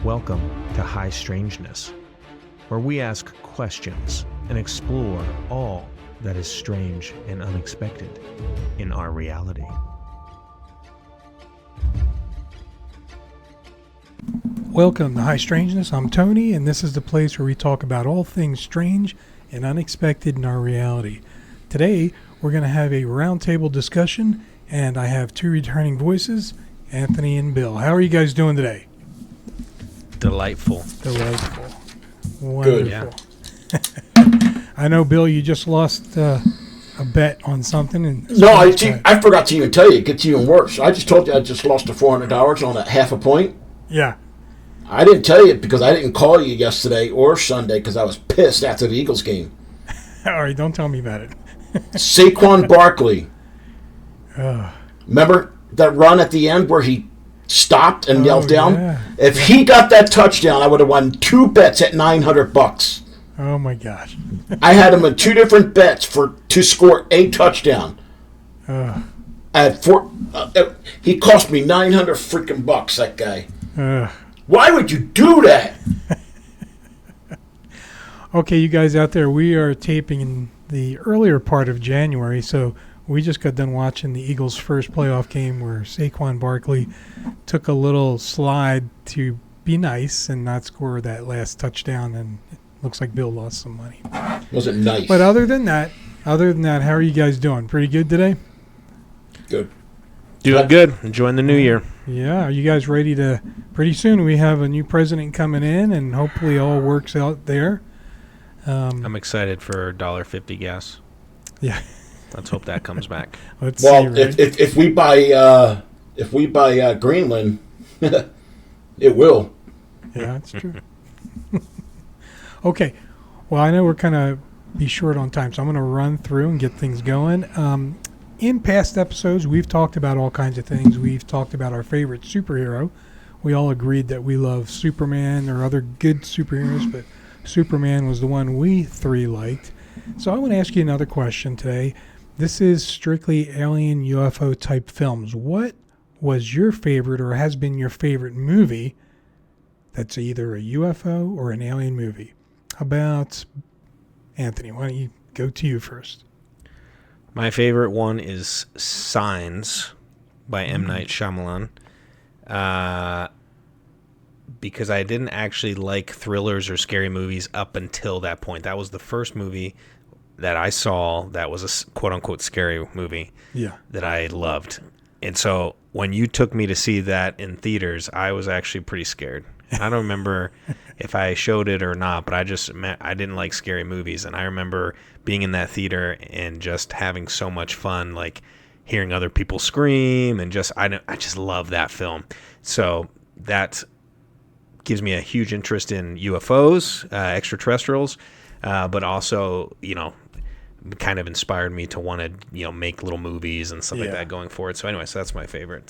Welcome to High Strangeness, where we ask questions and explore all that is strange and unexpected in our reality. Welcome to High Strangeness. I'm Tony, and this is the place where we talk about all things strange and unexpected in our reality. Today, we're going to have a roundtable discussion, and I have two returning voices, Anthony and Bill. How are you guys doing today? Delightful. Wonderful. Good. Yeah. I know, Bill, you just lost a bet on something. And No, I forgot to even tell you. It gets even worse. I just told you I just lost the $400 on a half a point. Yeah. I didn't tell you because I didn't call you yesterday or Sunday because I was pissed after the Eagles game. All right, don't tell me about it. Saquon Barkley. Remember that run at the end where he stopped and knelt down? Yeah. If he got that touchdown, I would have won two bets at $900. Oh, my gosh. I had him in two different bets to score a touchdown. At he cost me $900 freaking bucks. That guy. Why would you do that? Okay, you guys out there, we are taping in the earlier part of January, so we just got done watching the Eagles' first playoff game where Saquon Barkley took a little slide to be nice and not score that last touchdown, and it looks like Bill lost some money. Wasn't nice. But other than that, how are you guys doing? Pretty good today? Good. Doing good. Enjoying the new year. Yeah, are you guys ready to... Pretty soon we have a new president coming in, and hopefully all works out there. I'm excited for $1.50 gas. Yeah. Let's hope that comes back. Let's Well, see, right? if we buy Greenland, it will. Yeah, that's true. Okay. Well, I know we're kind of be short on time, so I'm going to run through and get things going. In past episodes, we've talked about all kinds of things. We've talked about our favorite superhero. We all agreed that we love Superman or other good superheroes, but Superman was the one we three liked. So I want to ask you another question today. This is strictly alien UFO type films. What was your favorite or has been your favorite movie that's either a UFO or an alien movie? How about Anthony? Why don't you go to you first? My favorite one is Signs by M. Night Shyamalan. Because I didn't actually like thrillers or scary movies up until that point. That was the first movie that I saw that was a quote-unquote scary movie that I loved. And so when you took me to see that in theaters, I was actually pretty scared. I don't remember if I showed it or not, but I didn't like scary movies. And I remember being in that theater and just having so much fun, like hearing other people scream, and I just love that film. So that gives me a huge interest in UFOs, extraterrestrials, but also, kind of inspired me to want to, make little movies and stuff like that going forward. So anyway, that's my favorite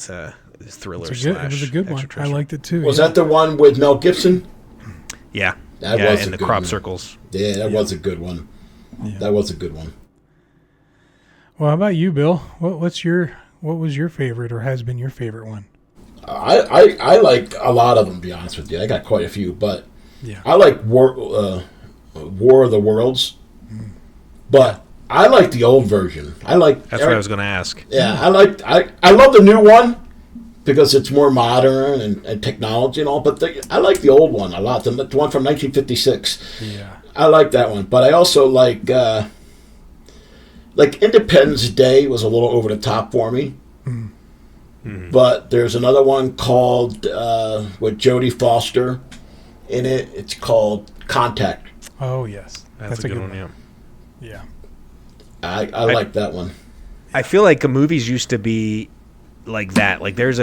thriller. It was a good one. I liked it too. Was that the one with Mel Gibson? Yeah. That was in the good crop one. circles. Yeah, that was a good one. Yeah. That was a good one. Well, how about you, Bill? What was your favorite or has been your favorite one? I like a lot of them, to be honest with you. I got quite a few, but I like War of the Worlds. But I like the old version. That's what I was going to ask. Yeah, I love the new one because it's more modern and technology and all. But I like the old one a lot. The one from 1956. Yeah, I like that one. But I also like Independence Day was a little over the top for me. Mm-hmm. But there's another one called with Jodie Foster in it. It's called Contact. Oh yes, that's a good one. Yeah. I like that one. I feel like the movies used to be like that. Like there's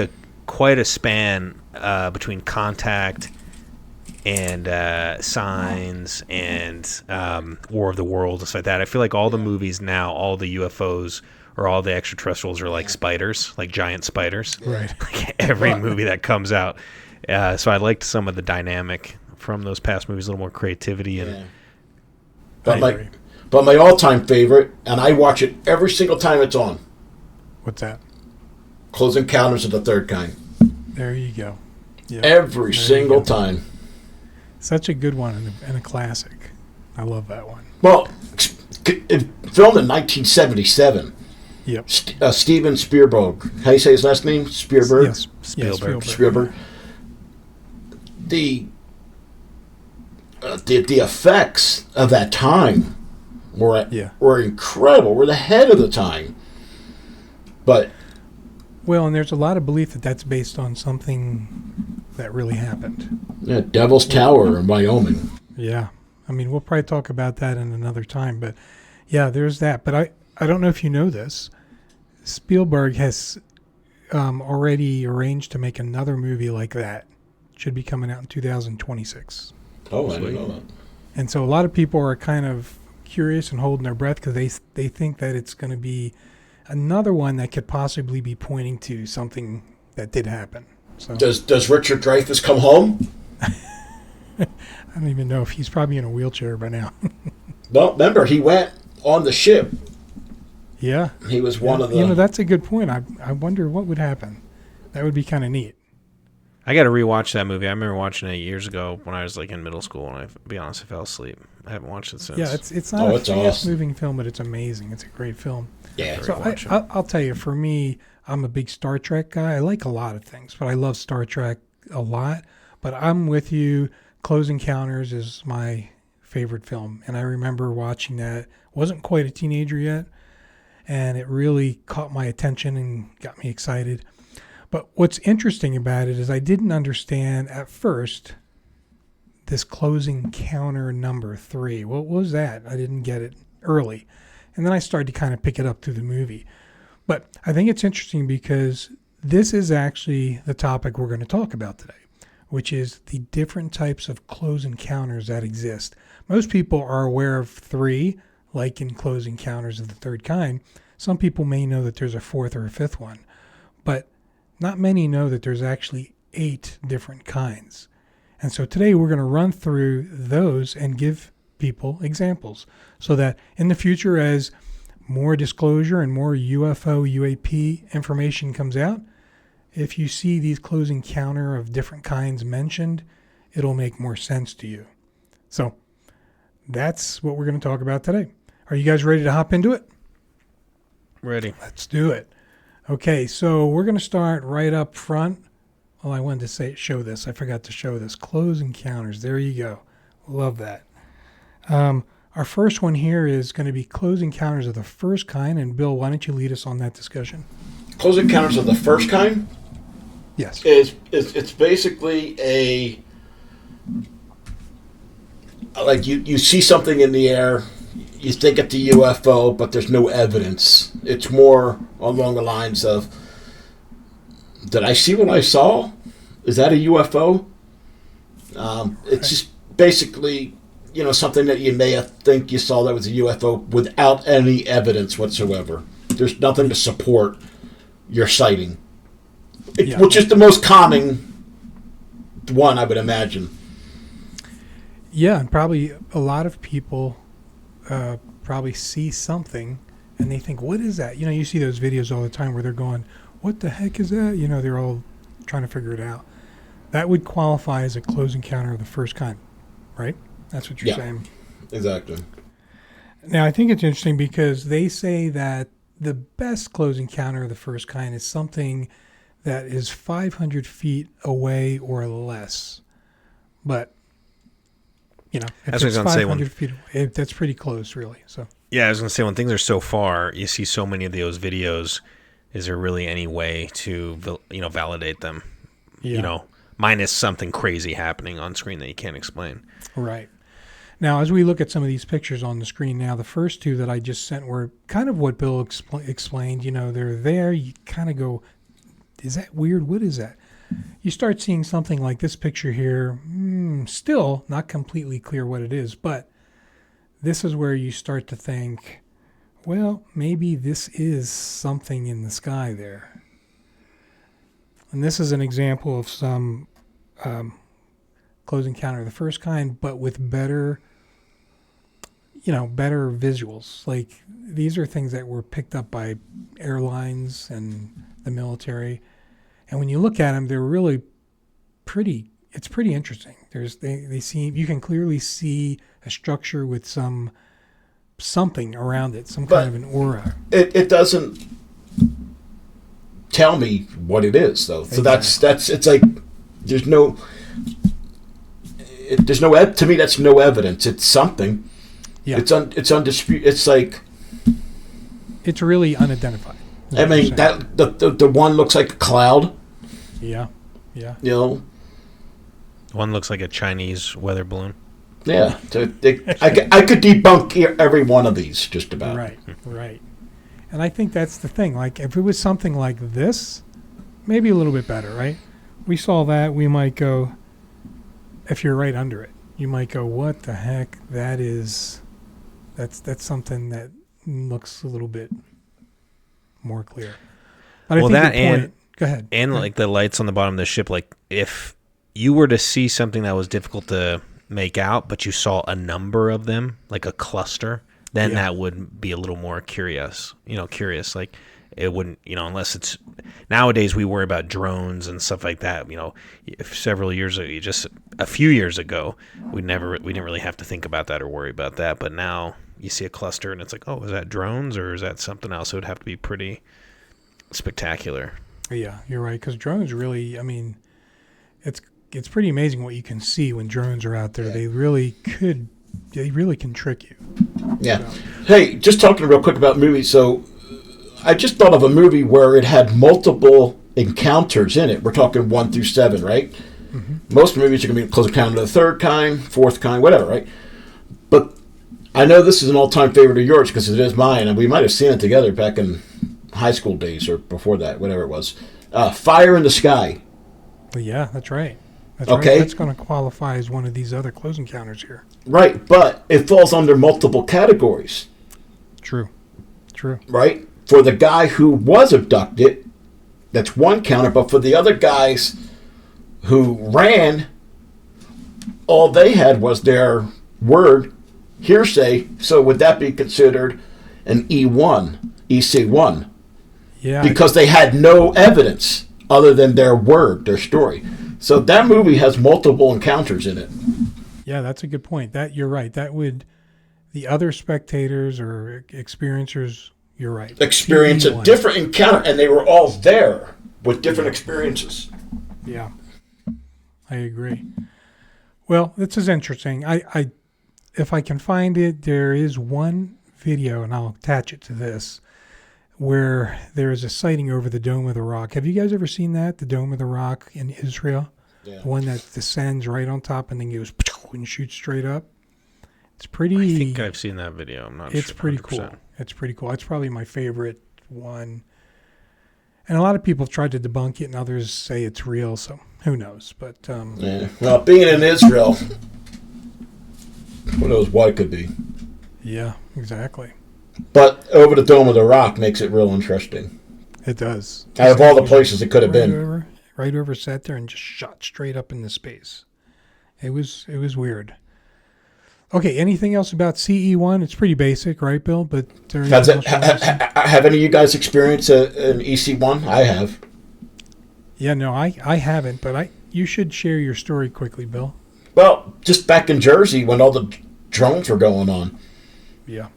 quite a span between Contact and Signs and War of the Worlds and stuff like that. I feel like all the movies now, all the UFOs or all the extraterrestrials are like spiders, like giant spiders. Right. Like every movie that comes out. So I liked some of the dynamic from those past movies, a little more creativity. But my all-time favorite, and I watch it every single time it's on. What's that? Close Encounters of the Third Kind. There you go. Yeah. Every single time. Such a good one and a classic. I love that one. Well, filmed in 1977. Yep. Steven Spielberg. How do you say his last name? Spielberg? Yes. Spielberg. Spielberg. The effects of that time were incredible. We're ahead of the time. But and there's a lot of belief that that's based on something that really happened. Yeah, Devil's Tower in Wyoming. Yeah. I mean, we'll probably talk about that in another time, but yeah, there's that. But I don't know if you know this. Spielberg has already arranged to make another movie like that. It should be coming out in 2026. Oh, I didn't know that. And so a lot of people are kind of curious and holding their breath because they think that it's going to be another one that could possibly be pointing to something that did happen. So Does Richard Dreyfuss come home? I don't even know if he's probably in a wheelchair by now. Well, remember, he went on the ship. Yeah. He was one of the... You know, that's a good point. I wonder what would happen. That would be kind of neat. I got to rewatch that movie. I remember watching it years ago when I was like in middle school, and to be honest, I fell asleep. I haven't watched it since. Yeah, it's not a fast-moving film, but it's amazing. It's a great film. Yeah. So I'll tell you, for me, I'm a big Star Trek guy. I like a lot of things, but I love Star Trek a lot. But I'm with you. Close Encounters is my favorite film, and I remember watching that. Wasn't quite a teenager yet, and it really caught my attention and got me excited. But what's interesting about it is I didn't understand at first this Close Encounter number 3. What was that? I didn't get it early. And then I started to kind of pick it up through the movie. But I think it's interesting because this is actually the topic we're going to talk about today, which is the different types of close encounters that exist. Most people are aware of 3, like in Close Encounters of the Third Kind. Some people may know that there's a 4th or a 5th one, but not many know that there's actually 8 different kinds. And so today we're going to run through those and give people examples so that in the future, as more disclosure and more UFO, UAP information comes out, if you see these close encounter of different kinds mentioned, it'll make more sense to you. So that's what we're going to talk about today. Are you guys ready to hop into it? Ready. Let's do it. Okay, so we're going to start right up front. Well, I wanted to show this. I forgot to show this. Close encounters. There you go. Love that. Our first one here is going to be close encounters of the first kind. And Bill, why don't you lead us on that discussion? Close encounters of the first kind? Yes. It's basically a... Like you see something in the air, you think it's a UFO, but there's no evidence. It's more along the lines of, did I see what I saw? Is that a UFO? It's just basically, something that you may think you saw that was a UFO without any evidence whatsoever. There's nothing to support your sighting, which is the most common one, I would imagine. Yeah, and probably a lot of people probably see something and they think, what is that? You see those videos all the time where they're going, what the heck is that? They're all trying to figure it out. That would qualify as a close encounter of the first kind, right? That's what you're saying. Exactly. Now, I think it's interesting because they say that the best close encounter of the first kind is something that is 500 feet away or less. But if it's 500 feet away, that's pretty close, really. So yeah, I was going to say, when things are so far, you see so many of those videos, is there really any way to validate them? Yeah. Minus something crazy happening on screen that you can't explain. Right. Now, as we look at some of these pictures on the screen now, the first 2 that I just sent were kind of what Bill explained. They're there. You kind of go, is that weird? What is that? You start seeing something like this picture here, still not completely clear what it is, but this is where you start to think, well, maybe this is something in the sky there. And this is an example of some close encounter of the first kind, but with better visuals. Like, these are things that were picked up by airlines and the military. And when you look at them, they're really pretty interesting. They seem, you can clearly see a structure with something around it, some kind of an aura. It doesn't tell me what it is, though. So exactly. that's it's like to me that's no evidence. It's something. Yeah. It's undisputed. It's like it's really unidentified. I mean that the one looks like a cloud. Yeah. One looks like a Chinese weather balloon. Yeah, I could debunk every one of these just about. Right. And I think that's the thing. Like, if it was something like this, maybe a little bit better, right? We saw that, we might go, if you're right under it, you might go, what the heck? That's something that looks a little bit more clear. But well, that and go ahead. And like the lights on the bottom of the ship, like if you were to see something that was difficult to make out, but you saw a number of them, like a cluster, then that would be a little more curious. Like it wouldn't, unless it's nowadays we worry about drones and stuff like that. If several years ago, just a few years ago, we didn't really have to think about that or worry about that. But now you see a cluster and it's like, oh, is that drones or is that something else? It would have to be pretty spectacular. Yeah, you're right. Because drones really, it's pretty amazing what you can see when drones are out there. Yeah. They really can trick you. Yeah. So. Hey, just talking real quick about movies. So I just thought of a movie where it had multiple encounters in it. We're talking 1 through 7, right? Mm-hmm. Most movies are going to be close encounter of the third kind, fourth kind, whatever, right? But I know this is an all-time favorite of yours because it is mine, and we might have seen it together back in high school days or before that, whatever it was. Fire in the Sky. Well, yeah, that's right. That's okay. Right. That's going to qualify as one of these other close encounters here. Right, but it falls under multiple categories. True. Right? For the guy who was abducted, that's one counter, but for the other guys who ran, all they had was their word, hearsay, so would that be considered an EC1? Yeah. Because they had no evidence other than their word, their story. So that movie has multiple encounters in it. Yeah, that's a good point. That you're right. That would the other spectators or experiencers. You're right. Experience a different encounter, and they were all there with different experiences. Yeah, I agree. Well, this is interesting. I if I can find it, there is one video, and I'll attach it to this, where there is a sighting over the Dome of the Rock. Have you guys ever seen that? The Dome of the Rock in Israel? Yeah. The one that descends right on top and then goes and shoots straight up. It's pretty... I think I've seen that video. I'm not sure. It's pretty 100%. Cool. It's pretty cool. It's probably my favorite one. And a lot of people have tried to debunk it, and others say it's real, so who knows? But yeah. Well, being in Israel, who knows what it could be. Yeah, exactly. But over the Dome of the Rock makes it real interesting. It does. Out of all the places it could have been. Right over sat there and just shot straight up into space. It was weird. Okay, anything else about CE1? It's pretty basic, right, Bill? But have any of you guys experienced an EC1? I have. Yeah, no, I haven't, but you should share your story quickly, Bill. Well, just back in Jersey when all the drones were going on. Yeah.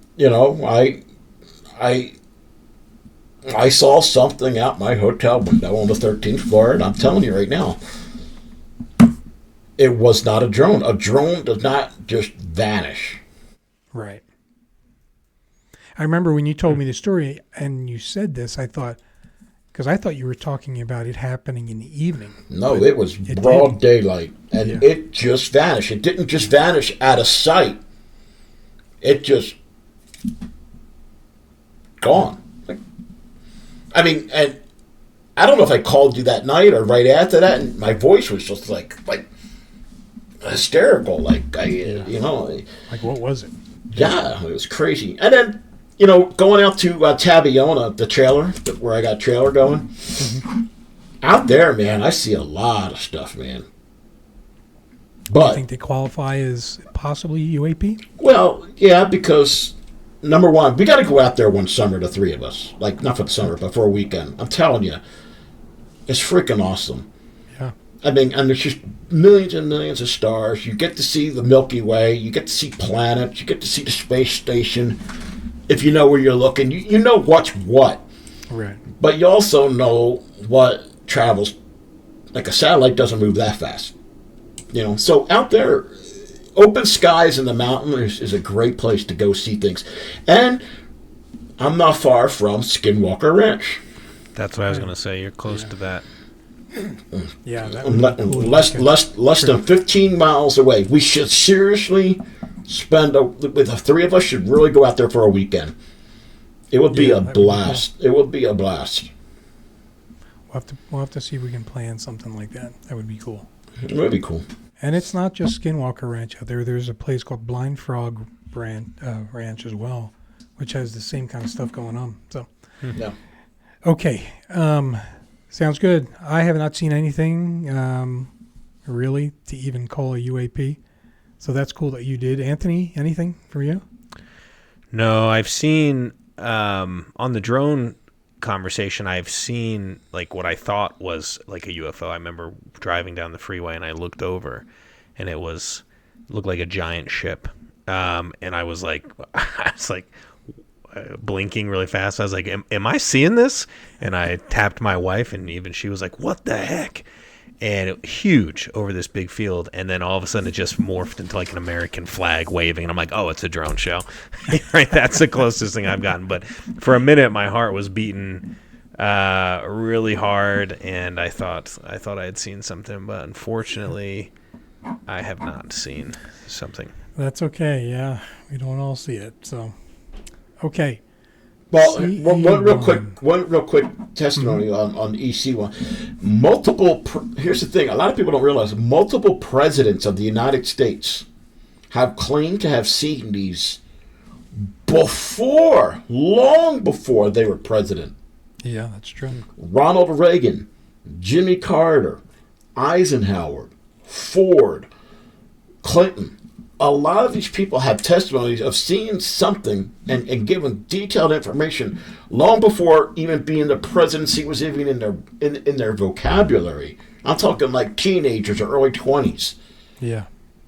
I saw something out my hotel window on the 13th floor, and I'm telling you right now, it was not a drone. A drone does not just vanish. Right. I remember when you told me the story and you said this, I thought you were talking about it happening in the evening. No, it was broad daylight, and it just vanished. It didn't just vanish out of sight. It just gone. And I don't know if I called you that night or right after that, and my voice was just like hysterical. Like what was it? Yeah, it was crazy. And then going out to Tabiona, the trailer where I got trailer going. Mm-hmm. Out there, man, I see a lot of stuff, man. But you think they qualify as possibly UAP? Well, yeah, because number one, we got to go out there one summer, the three of us. Like, not for the summer, but for a weekend. I'm telling you, it's freaking awesome. Yeah. I mean, and there's just millions and millions of stars. You get to see the Milky Way. You get to see planets. You get to see the space station. If you know where you're looking, you know what's what. Right. But you also know what travels. Like a satellite doesn't move that fast. You know, so out there, open skies in the mountain is a great place to go see things. And I'm not far from Skinwalker Ranch. That's what I was going to say. You're close to that. Yeah, that less than 15 miles away. We should seriously with the three of us should really go out there for a weekend. It would be a blast. It would be a blast. We'll have to see if we can plan something like that. That would be cool. It would be cool. And it's not just Skinwalker Ranch out there. There's a place called Blind Frog Ranch as well, which has the same kind of stuff going on. So, yeah. Okay. Sounds good. I have not seen anything really to even call a UAP. So that's cool that you did. Anthony, anything from you? No, I've seen on the drone conversation, I've seen like what I thought was like a UFO. I remember driving down the freeway and I looked over and it looked like a giant ship. And I was like blinking really fast. I was like, am I seeing this? And I tapped my wife and even she was like, what the heck? And it was huge over this big field. And then all of a sudden it just morphed into like an American flag waving. And I'm like, oh, it's a drone show. Right? That's the closest thing I've gotten. But for a minute, my heart was beating really hard. And I thought I had seen something. But unfortunately, I have not seen something. That's okay. Yeah. We don't all see it. So, okay. Well, one real quick testimony on the EC one. Here's the thing: a lot of people don't realize multiple presidents of the United States have claimed to have seen these long before they were president. Yeah, that's true. Ronald Reagan, Jimmy Carter, Eisenhower, Ford, Clinton. A lot of these people have testimonies of seeing something and giving detailed information long before even being the presidency was even in their vocabulary. I'm talking like teenagers or early 20s. Yeah.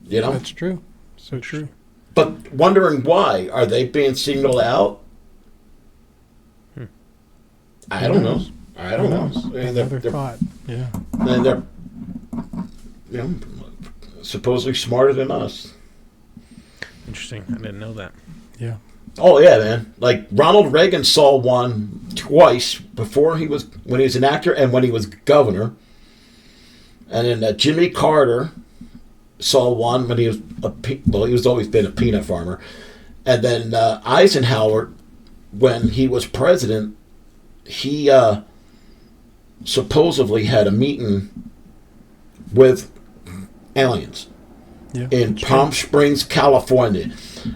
You know? That's true. So true. But wondering why. Are they being singled out? I don't know. Another thought. Yeah. And they're supposedly smarter than us. Interesting. I didn't know that. Yeah. Oh yeah, man. Like Ronald Reagan saw one twice when he was an actor and when he was governor. And then Jimmy Carter saw one when he was he's always been a peanut farmer. And then Eisenhower, when he was president, he supposedly had a meeting with aliens. Yeah, in Palm Springs, California.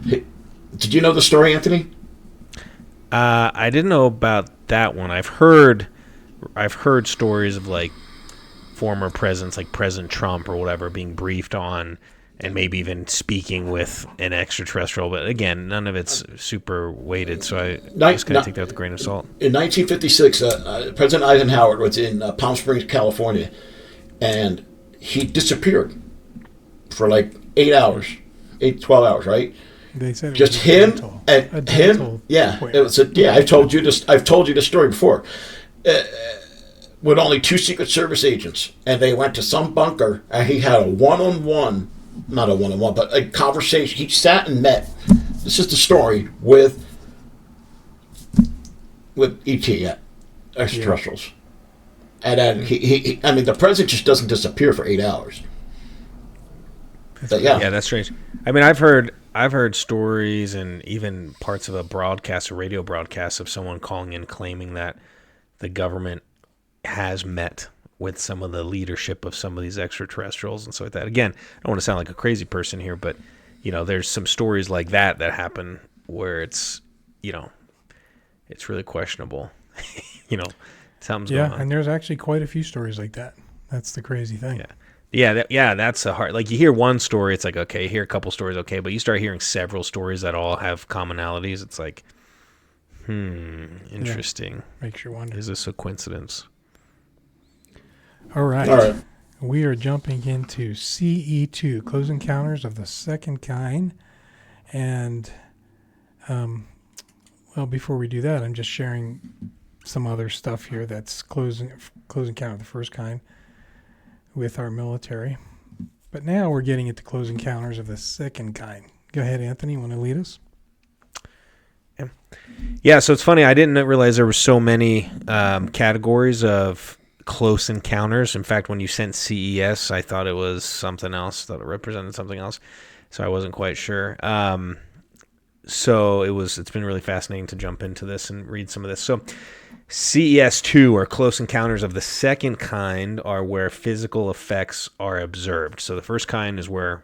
Did you know the story, Anthony? I didn't know about that one. I've heard stories of like former presidents, like President Trump or whatever, being briefed on and maybe even speaking with an extraterrestrial. But again, none of it's super weighted, so I just kind of take that with a grain of salt. In 1956, President Eisenhower was in Palm Springs, California, and he disappeared for like 12 hours, right? They said just him and him. Yeah, it was. I've told you this. I've told you this story before. With only 2 Secret Service agents, and they went to some bunker, and he had not a one-on-one, but a conversation. He sat and met. This is the story with ET extraterrestrials, and then he. I mean, the president just doesn't disappear for 8 hours. Yeah, that's strange. I mean, I've heard stories and even parts of a radio broadcast of someone calling in claiming that the government has met with some of the leadership of some of these extraterrestrials and stuff like that. Again, I don't want to sound like a crazy person here, but there's some stories like that happen where it's really questionable. Something's going on. And there's actually quite a few stories like that. That's the crazy thing. Yeah, that's a hard. Like you hear one story, it's like okay, you hear a couple stories, okay, but you start hearing several stories that all have commonalities. It's like, interesting. Makes you wonder. Is this a coincidence? All right. We are jumping into CE2, Close Encounters of the Second Kind. And, well, before we do that, I'm just sharing some other stuff here that's Close Encounter of the First Kind with our military. But now we're getting into Close Encounters of the Second Kind. Go ahead, Anthony. You want to lead us? Yeah, so it's funny. I didn't realize there were so many categories of close encounters. In fact, when you sent CES, I thought it was something else, thought it represented something else. So I wasn't quite sure. So it's been really fascinating to jump into this and read some of this. So CES2, or Close Encounters of the Second Kind, are where physical effects are observed. So the first kind is where,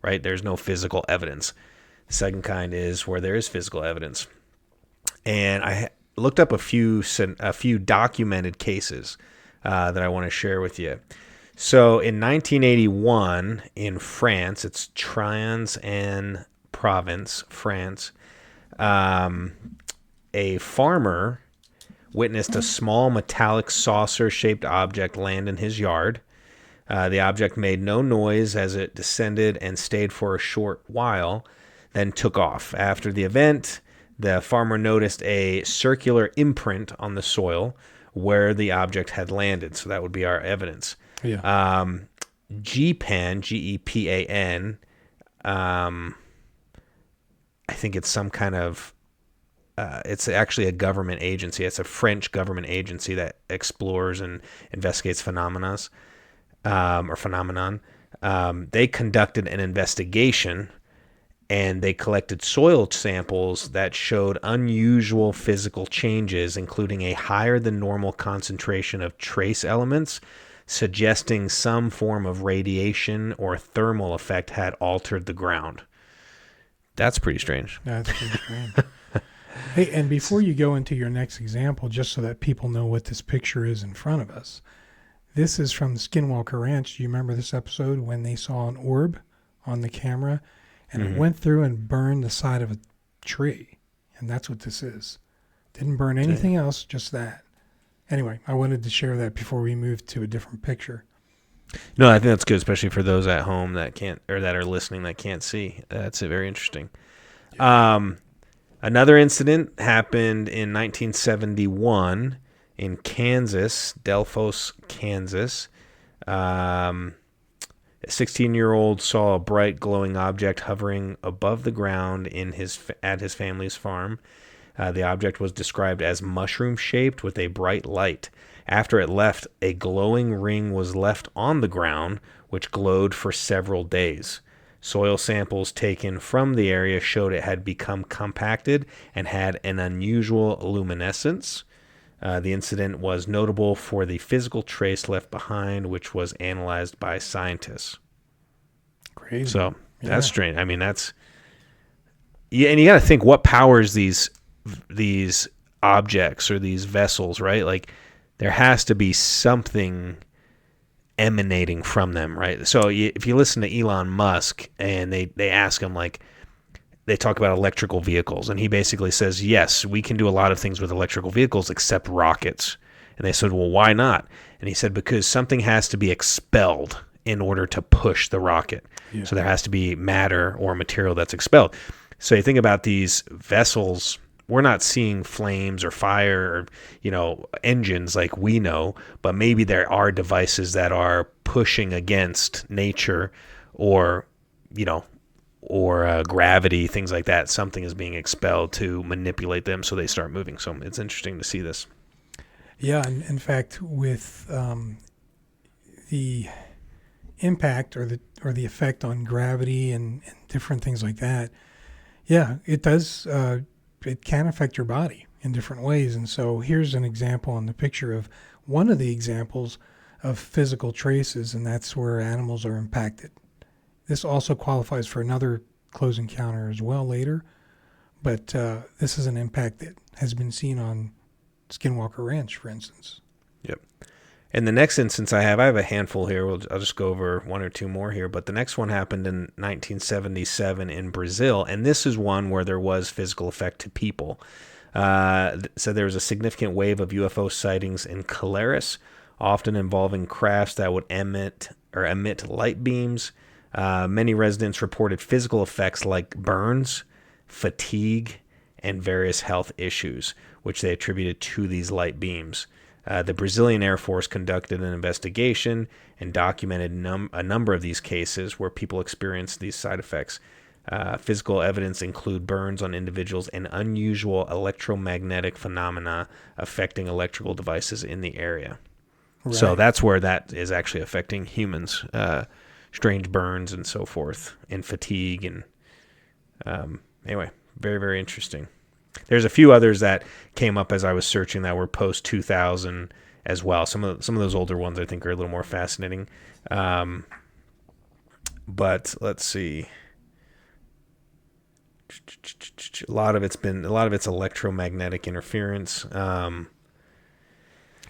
right, there's no physical evidence. The second kind is where there is physical evidence. And I looked up a few documented cases that I want to share with you. So in 1981 in France, it's Trans-en-Provence, France, a farmer witnessed a small metallic saucer-shaped object land in his yard. The object made no noise as it descended and stayed for a short while, then took off. After the event, the farmer noticed a circular imprint on the soil where the object had landed. So that would be our evidence. Yeah. GPAN, Gepan, I think it's some kind of, it's actually a government agency. It's a French government agency that explores and investigates phenomenon. They conducted an investigation, and they collected soil samples that showed unusual physical changes, including a higher than normal concentration of trace elements, suggesting some form of radiation or thermal effect had altered the ground. That's pretty strange. That's pretty strange. Hey, and before you go into your next example, just so that people know what this picture is in front of us, this is from the Skinwalker Ranch. Do you remember this episode when they saw an orb on the camera? And it went through and burned the side of a tree. And that's what this is. Didn't burn anything else, just that. Anyway, I wanted to share that before we move to a different picture. No, I think that's good, especially for those at home that can't, or that are listening that can't see. That's very interesting. Yeah. Another incident happened in 1971 in Kansas, Delphos, Kansas. A 16-year-old saw a bright glowing object hovering above the ground at his family's farm. The object was described as mushroom-shaped with a bright light. After it left, a glowing ring was left on the ground, which glowed for several days. Soil samples taken from the area showed it had become compacted and had an unusual luminescence. The incident was notable for the physical trace left behind, which was analyzed by scientists. Crazy. So that's strange. I mean, that's... Yeah, and you got to think what powers these objects or these vessels, right? Like, there has to be something emanating from them, right? So if you listen to Elon Musk and they ask him, like, they talk about electrical vehicles, and he basically says, yes, we can do a lot of things with electrical vehicles except rockets. And they said, well, why not? And he said, because something has to be expelled in order to push the rocket. Yeah. So there has to be matter or material that's expelled. So you think about these vessels, we're not seeing flames or fire or, engines like we know, but maybe there are devices that are pushing against nature or gravity, things like that. Something is being expelled to manipulate them so they start moving. So it's interesting to see this. Yeah, and in fact, with the impact or the effect on gravity and different things like that, yeah, it does. It can affect your body in different ways. And so here's an example on the picture of one of the examples of physical traces, and that's where animals are impacted. This also qualifies for another close encounter as well later, but this is an impact that has been seen on Skinwalker Ranch, for instance. Yep. And the next instance I have a handful here. I'll just go over one or two more here, but the next one happened in 1977 in Brazil, and this is one where there was physical effect to people. So there was a significant wave of UFO sightings in Colares, often involving crafts that would emit light beams. Many residents reported physical effects like burns, fatigue, and various health issues, which they attributed to these light beams. The Brazilian Air Force conducted an investigation and documented a number of these cases where people experienced these side effects. Physical evidence include burns on individuals and unusual electromagnetic phenomena affecting electrical devices in the area. Right. So that's where that is actually affecting humans. Strange burns and so forth, and fatigue. And anyway, very, very interesting. There's a few others that came up as I was searching that were post 2000 as well. Some of those older ones I think are a little more fascinating. But let's see. A lot of it's electromagnetic interference.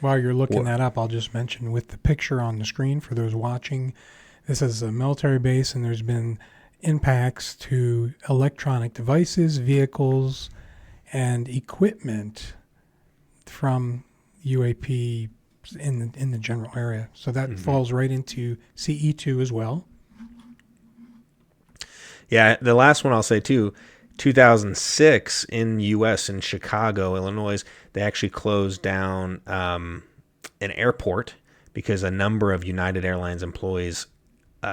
While you're looking that up, I'll just mention with the picture on the screen for those watching, this is a military base, and there's been impacts to electronic devices, vehicles, and equipment from UAP in the general area. So that falls right into CE2 as well. Yeah, the last one I'll say too, 2006 in U.S. in Chicago, Illinois, they actually closed down an airport because a number of United Airlines employees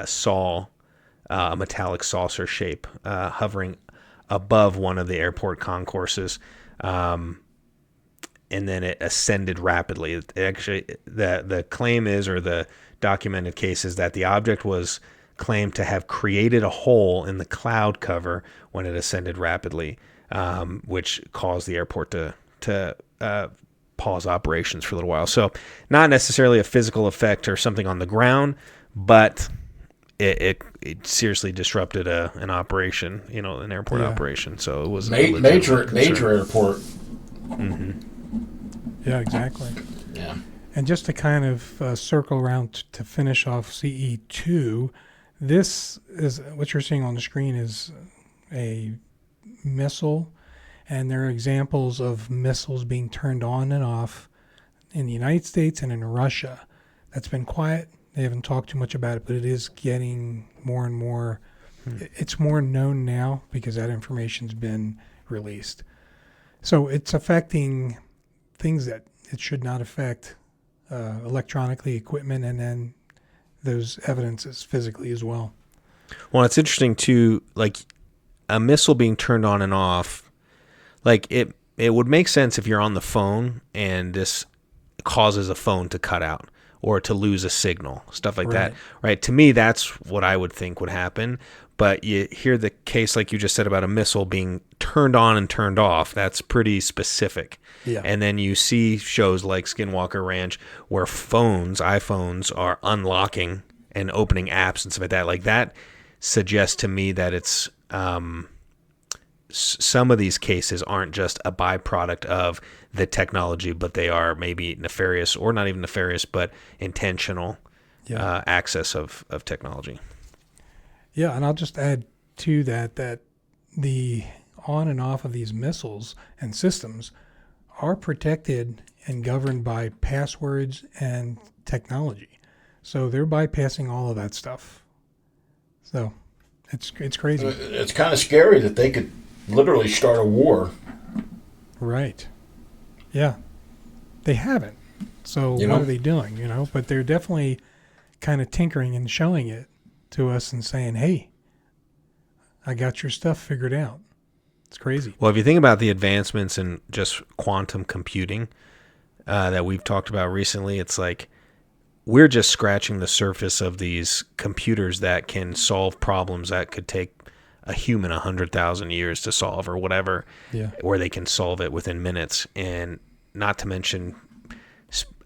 saw a metallic saucer shape hovering above one of the airport concourses, and then it ascended rapidly. It actually, the claim is, or the documented case is, that the object was claimed to have created a hole in the cloud cover when it ascended rapidly, which caused the airport to pause operations for a little while. So not necessarily a physical effect or something on the ground, but it seriously disrupted an operation, an airport operation. So it was major airport. Mm-hmm. Yeah, exactly. Yeah. And just to kind of circle around to finish off CE2, this is what you're seeing on the screen is a missile, and there are examples of missiles being turned on and off in the United States and in Russia. That's been quiet. They haven't talked too much about it, but it is getting more and more. It's more known now because that information's been released. So it's affecting things that it should not affect, electronically, equipment, and then those evidences physically as well. Well, it's interesting too, like a missile being turned on and off, like it would make sense if you're on the phone and this causes a phone to cut out or to lose a signal, stuff like that, right? To me, that's what I would think would happen. But you hear the case, like you just said, about a missile being turned on and turned off. That's pretty specific. Yeah. And then you see shows like Skinwalker Ranch where iPhones are unlocking and opening apps and stuff like that. Like that suggests to me that it's some of these cases aren't just a byproduct of the technology, but they are maybe nefarious, or not even nefarious, but intentional access of technology. Yeah, and I'll just add to that the on and off of these missiles and systems are protected and governed by passwords and technology. So they're bypassing all of that stuff. So it's crazy. It's kind of scary that they could literally start a war. Right. Yeah. They haven't. So what are they doing, But they're definitely kind of tinkering and showing it to us and saying, hey, I got your stuff figured out. It's crazy. Well, if you think about the advancements in just quantum computing that we've talked about recently, it's like we're just scratching the surface of these computers that can solve problems that could take a human 100,000 years to solve or whatever, where they can solve it within minutes. And not to mention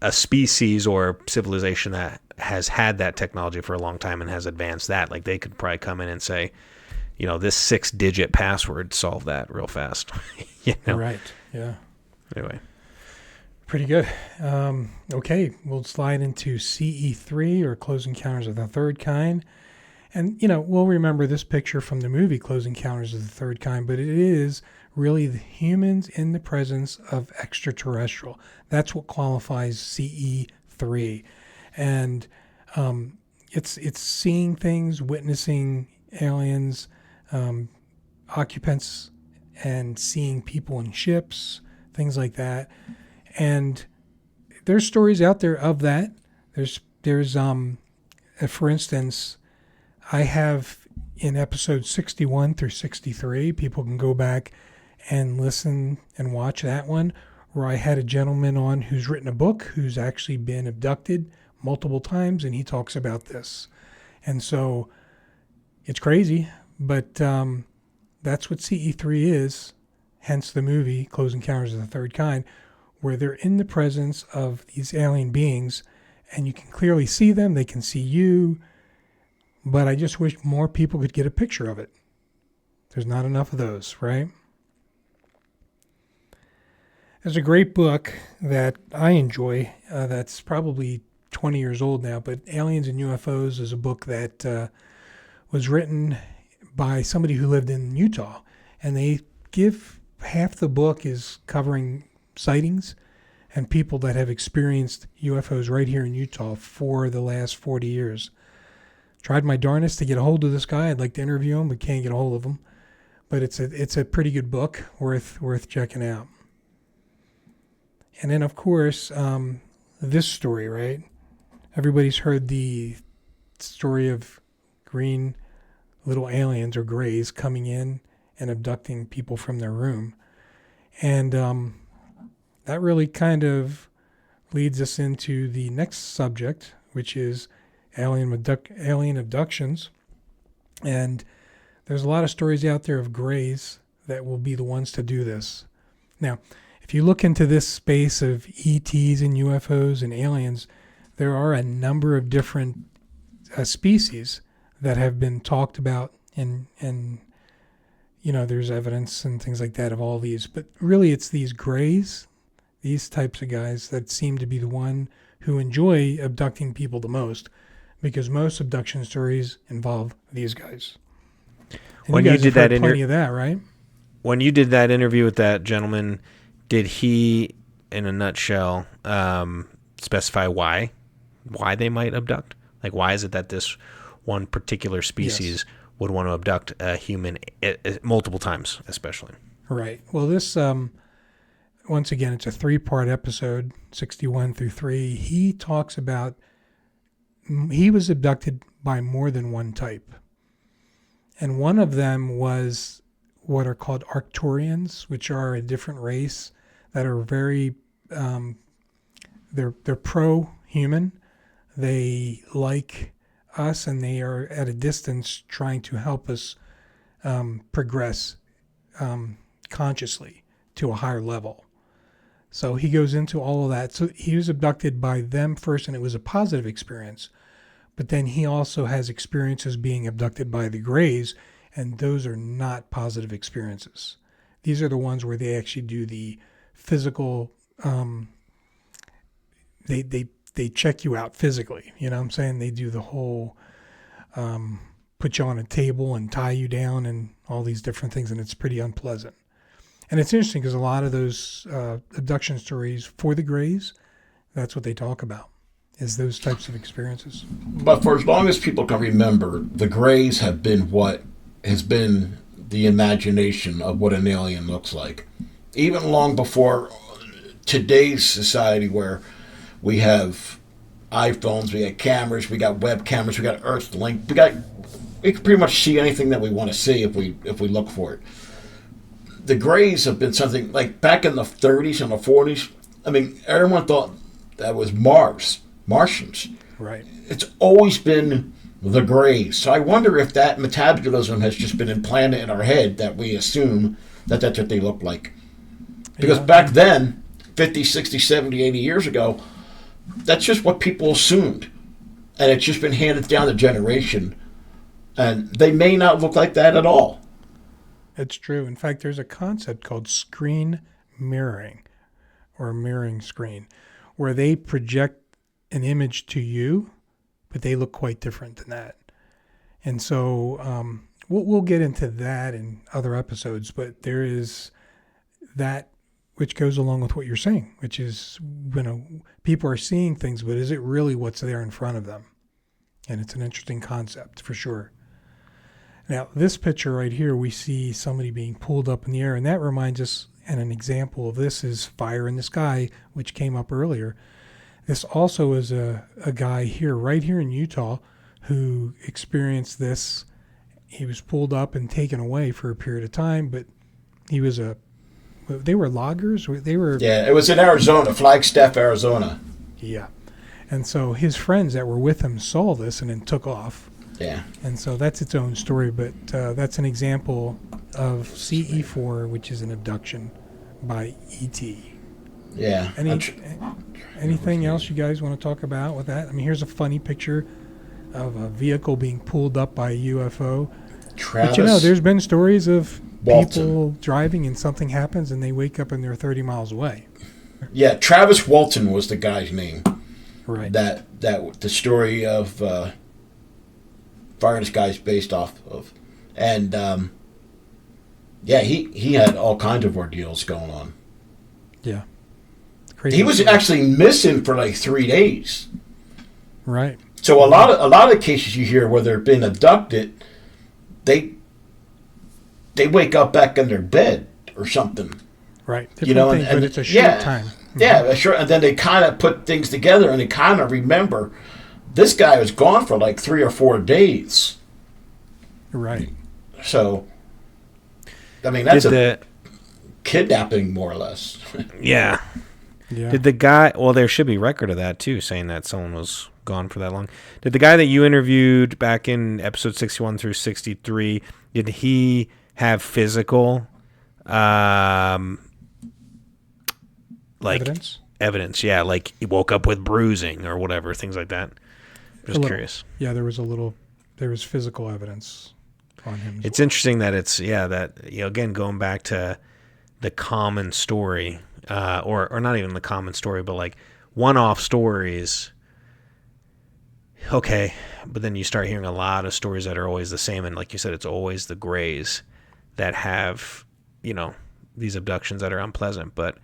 a species or civilization that has had that technology for a long time and has advanced that. Like they could probably come in and say, this 6-digit password, solve that real fast. Right. Yeah. Anyway. Pretty good. Okay, we'll slide into CE3, or Close Encounters of the Third Kind. And, we'll remember this picture from the movie Close Encounters of the Third Kind, but it is really the humans in the presence of extraterrestrial. That's what qualifies CE3 3. And it's seeing things, witnessing aliens, occupants, and seeing people in ships, things like that. And there's stories out there of that. There's for instance, I have in episode 61 through 63, people can go back and listen and watch that one, where I had a gentleman on who's written a book, who's actually been abducted multiple times, and he talks about this. And so it's crazy, but that's what CE3 is, hence the movie Close Encounters of the Third Kind, where they're in the presence of these alien beings, and you can clearly see them, they can see you, but I just wish more people could get a picture of it. There's not enough of those, right? There's a great book that I enjoy that's probably 20 years old now, but Aliens and UFOs is a book that was written by somebody who lived in Utah. And they give half the book is covering sightings and people that have experienced UFOs right here in Utah for the last 40 years. Tried my darnest to get a hold of this guy. I'd like to interview him, but can't get a hold of him. But it's a pretty good book, worth checking out. And then, of course, this story, right? Everybody's heard the story of green little aliens or grays coming in and abducting people from their room. And that really kind of leads us into the next subject, which is alien abductions. And there's a lot of stories out there of grays that will be the ones to do this. Now, if you look into this space of ETs and UFOs and aliens, there are a number of different species that have been talked about, and there's evidence and things like that of all these. But really, it's these grays, these types of guys that seem to be the one who enjoy abducting people the most, because most abduction stories involve these guys. And when you did that plenty of that, right? When you did that interview with that gentleman, did he, in a nutshell, specify why they might abduct? Like, why is it that this one particular species would want to abduct a human multiple times, especially? Right. Well, this, once again, it's a 3-part episode, 61 through 3. He talks about he was abducted by more than one type. And one of them was what are called Arcturians, which are a different race that are very, they're pro-human. They like us, and they are at a distance trying to help us progress consciously to a higher level. So he goes into all of that. So he was abducted by them first, and it was a positive experience. But then he also has experiences being abducted by the Greys, and those are not positive experiences. These are the ones where they actually do the physical, they check you out physically. You know what I'm saying? They do the whole put you on a table and tie you down and all these different things, and it's pretty unpleasant. And it's interesting because a lot of those abduction stories for the Greys, that's what they talk about, is those types of experiences. But for as long as people can remember, the Greys have been what has been the imagination of what an alien looks like. Even long before today's society, where we have iPhones, we got cameras, we got web cameras, we got Earthlink, we can pretty much see anything that we want to see if we look for it. The Greys have been something like back in the 30s and the 40s. I mean, everyone thought that was Martians. Right. It's always been the Greys. So I wonder if that metabolism has just been implanted in our head, that we assume that that's what they look like. Because back then, 50, 60, 70, 80 years ago, that's just what people assumed. And it's just been handed down the generation. And they may not look like that at all. It's true. In fact, there's a concept called screen mirroring, or mirroring screen, where they project an image to you, but they look quite different than that. And so we'll get into that in other episodes, but there is that which goes along with what you're saying, which is, people are seeing things, but is it really what's there in front of them? And it's an interesting concept for sure. Now, this picture right here, we see somebody being pulled up in the air, and that reminds us, and an example of this is Fire in the Sky, which came up earlier. This also is a guy here, right here in Utah, who experienced this. He was pulled up and taken away for a period of time, but they were loggers? Yeah, it was in Arizona, Flagstaff, Arizona. Yeah. And so his friends that were with him saw this and then took off. Yeah. And so that's its own story, but that's an example of CE4, which is an abduction by ET. Yeah. Anything else you guys want to talk about with that? I mean, here's a funny picture of a vehicle being pulled up by a UFO. Travis, but there's been stories of Walton. People driving and something happens and they wake up and they're 30 miles away. Yeah, Travis Walton was the guy's name. Right. That the story of Fire in the Sky is based off of. And he had all kinds of ordeals going on. Yeah. Crazy He was story. actually missing for like 3 days. Right. So a lot of the cases you hear where they're being abducted, they wake up back in their bed or something. Right. Different thing, but it's a short time. Yeah, sure. And then they kind of put things together and they kind of remember this guy was gone for like 3 or 4 days. Right. So, I mean, that's kidnapping more or less. Yeah. Yeah. Did the guy? Well, there should be record of that too, saying that someone was gone for that long. Did the guy that you interviewed back in episode 61 through 63? Did he have physical, evidence? Yeah, like he woke up with bruising or whatever, things like that. Just curious. Yeah, there was physical evidence on him. It's interesting that again, going back to the common story, or not even the common story, but like one-off stories. Okay, but then you start hearing a lot of stories that are always the same, and like you said, it's always the grays that have, these abductions that are unpleasant, but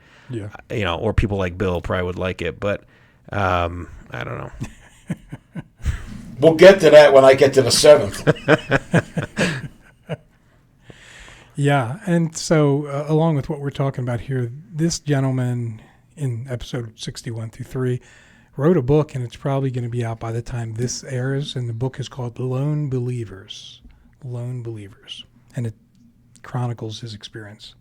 or people like Bill probably would like it, but I don't know. We'll get to that when I get to the 7th. Yeah, and so along with what we're talking about here, this gentleman in episode 61 through 3 wrote a book, and it's probably going to be out by the time this airs, and the book is called Lone Believers. Lone Believers. And it chronicles his experience.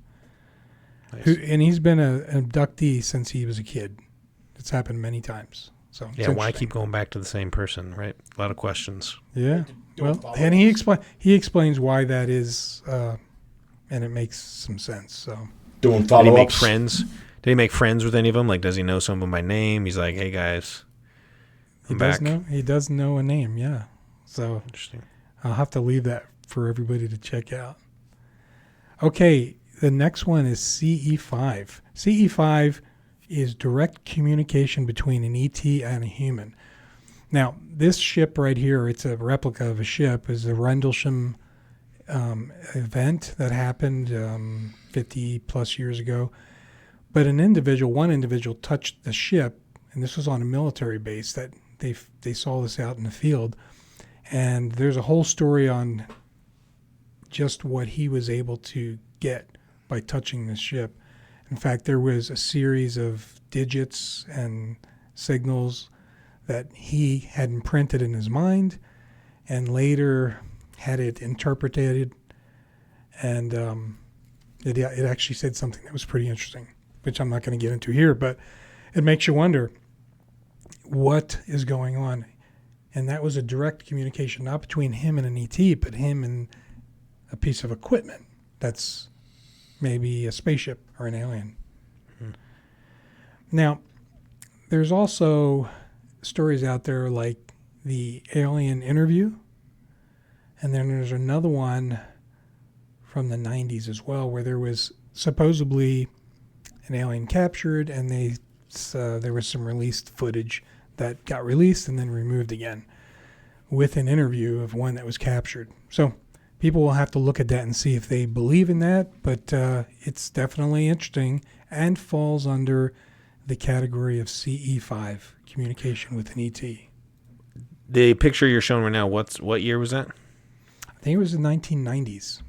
Nice. And he's been an abductee since he was a kid. It's happened many times. So why keep going back to the same person, right? A lot of questions. Yeah. Well, and he explains why that is, and it makes some sense. So doing follow-ups. Did he make friends? Did he make friends with any of them? Like, does he know some of them by name? He's like, hey guys, I'm back. He does know a name. Yeah. So interesting. I'll have to leave that for everybody to check out. Okay. The next one is CE5. CE5 is direct communication between an ET and a human. Now, this ship right here, it's a replica of a ship, is the Rendlesham event that happened 50 plus years ago. But one individual touched the ship, and this was on a military base that they saw this out in the field. And there's a whole story on just what he was able to get by touching the ship. In fact, there was a series of digits and signals that he had imprinted in his mind and later had it interpreted. And it actually said something that was pretty interesting, which I'm not going to get into here, but it makes you wonder what is going on. And that was a direct communication, not between him and an ET, but him and a piece of equipment that's maybe a spaceship or an alien. Mm-hmm. Now, there's also stories out there like the alien interview, and then there's another one from the 90s as well where there was supposedly an alien captured, and there was some released footage that got released and then removed again with an interview of one that was captured. So people will have to look at that and see if they believe in that, but it's definitely interesting and falls under the category of CE5, communication with an ET. The picture you're showing right now, what year was that? I think it was the 1990s.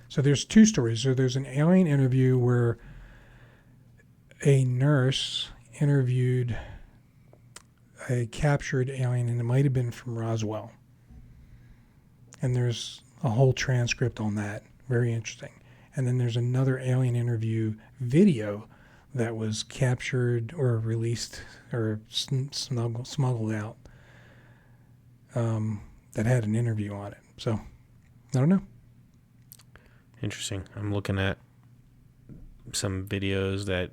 So there's two stories. So there's an alien interview where a nurse interviewed a captured alien, and it might have been from Roswell. And there's a whole transcript on that. Very interesting. And then there's another alien interview video that was captured or released or smuggled out that had an interview on it. So, I don't know. Interesting. I'm looking at some videos that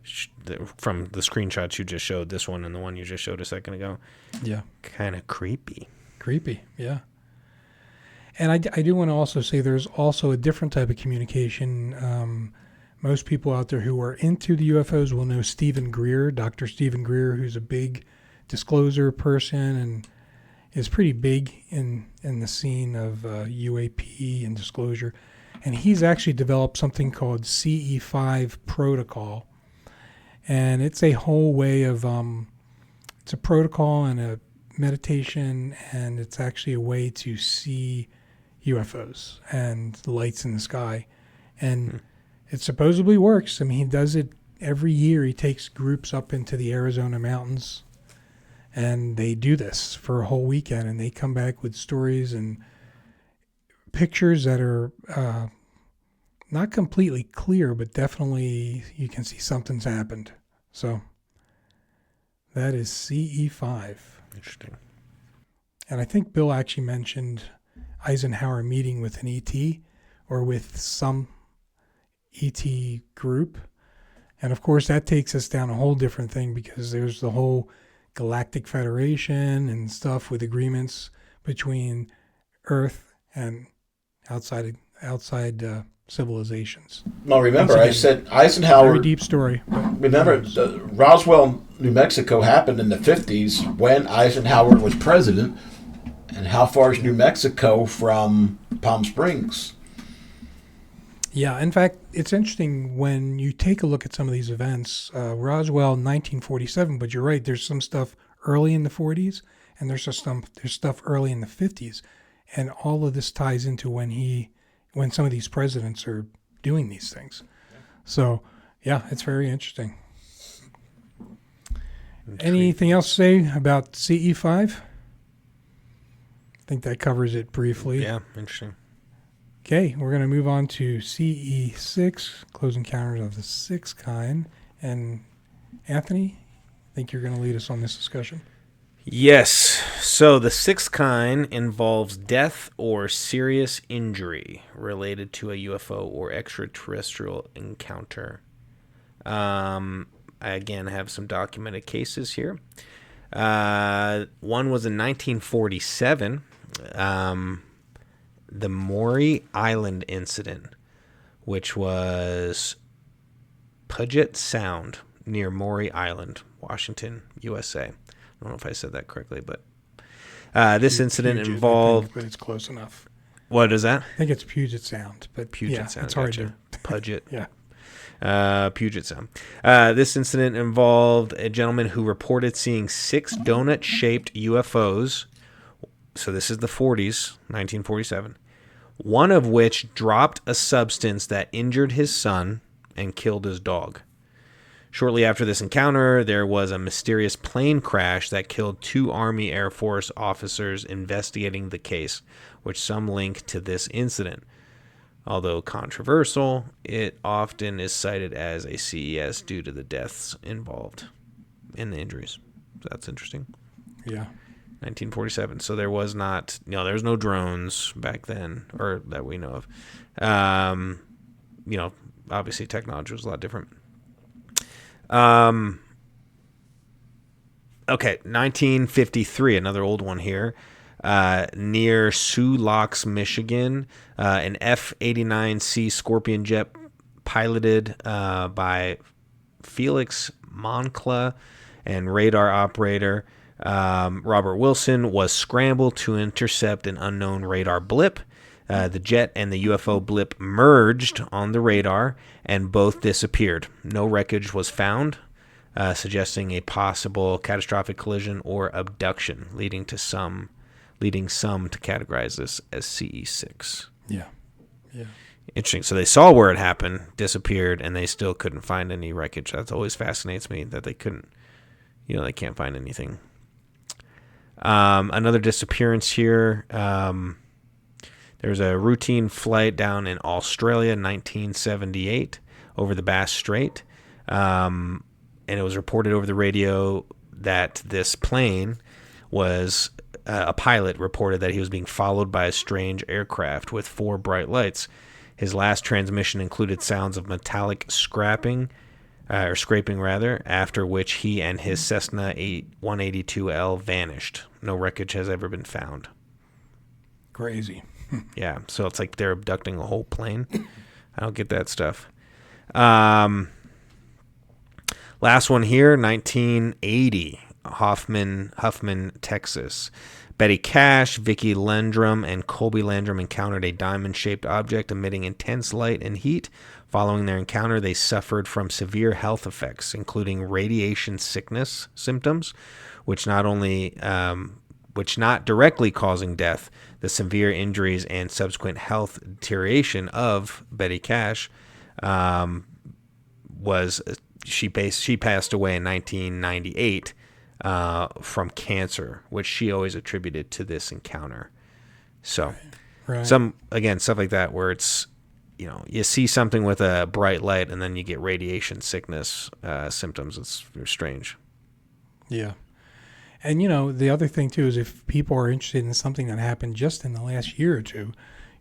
from the screenshots you just showed, this one and the one you just showed a second ago. Yeah. Kind of creepy. Creepy, yeah. And I do want to also say there's also a different type of communication. Most people out there who are into the UFOs will know Stephen Greer, Dr. Stephen Greer, who's a big disclosure person and is pretty big in the scene of UAP and disclosure. And he's actually developed something called CE5 protocol. And it's a whole way of, it's a protocol and a meditation, and it's actually a way to see UFOs and lights in the sky. And it supposedly works. I mean, he does it every year. He takes groups up into the Arizona mountains, and they do this for a whole weekend, and they come back with stories and pictures that are not completely clear, but definitely you can see something's happened. So that is CE5. Interesting. And I think Bill actually mentioned Eisenhower meeting with an ET or with some ET group. And of course, that takes us down a whole different thing because there's the whole Galactic Federation and stuff with agreements between Earth and outside civilizations. Well, remember, I said Eisenhower. Very deep story. Remember, Roswell, New Mexico happened in the 50s when Eisenhower was president. And how far is New Mexico from Palm Springs? Yeah, in fact, it's interesting when you take a look at some of these events. Roswell, 1947, but you're right. There's some stuff early in the 40s, and there's stuff early in the 50s, and all of this ties into when some of these presidents are doing these things. So, yeah, it's very interesting. Anything else to say about CE5? I think that covers it briefly. Yeah, interesting. Okay, we're going to move on to CE6, Close Encounters of the Sixth Kind. And Anthony, I think you're going to lead us on this discussion. Yes. So the sixth kind involves death or serious injury related to a UFO or extraterrestrial encounter. I again have some documented cases here. One was in 1947. The Maury Island incident, which was Puget Sound near Maury Island, Washington, USA. I don't know if I said that correctly, but this incident Puget, involved... I think, but it's close enough. What is that? I think it's Puget Sound, but Puget Sound. It's hard gotcha. to... Puget. Yeah. Puget Sound. This incident involved a gentleman who reported seeing 6 donut-shaped UFOs. So this is the 40s, 1947. One of which dropped a substance that injured his son and killed his dog. Shortly after this encounter, there was a mysterious plane crash that killed 2 Army Air Force officers investigating the case, which some link to this incident. Although controversial, it often is cited as a CES due to the deaths involved in the injuries. So that's interesting. Yeah. 1947. So there was there was no drones back then, or that we know of. Obviously technology was a lot different. Okay, 1953, another old one here. Near Sioux Locks, Michigan, an F-89C Scorpion jet piloted by Felix Moncla and radar operator Robert Wilson was scrambled to intercept an unknown radar blip. The jet and the UFO blip merged on the radar, and both disappeared. No wreckage was found, suggesting a possible catastrophic collision or abduction, leading some to categorize this as CE6. Yeah. Yeah. Interesting. So they saw where it happened, disappeared, and they still couldn't find any wreckage. That always fascinates me that they couldn't, they can't find anything. Another disappearance here. There was a routine flight down in Australia in 1978 over the Bass Strait. And it was reported over the radio that this plane was, a pilot reported that he was being followed by a strange aircraft with 4 bright lights. His last transmission included sounds of metallic scraping, after which he and his Cessna 182L vanished. No wreckage has ever been found. Crazy. Yeah, so it's like they're abducting a whole plane. I don't get that stuff. Last one here, 1980, Huffman, Texas. Betty Cash, Vicki Landrum, and Colby Landrum encountered a diamond-shaped object emitting intense light and heat. Following their encounter, they suffered from severe health effects, including radiation sickness symptoms, which not directly causing death, the severe injuries and subsequent health deterioration of Betty Cash she passed away in 1998 from cancer, which she always attributed to this encounter. So, right. Stuff like that where it's, you see something with a bright light and then you get radiation sickness symptoms. It's strange. Yeah. And, the other thing, too, is if people are interested in something that happened just in the last year or two,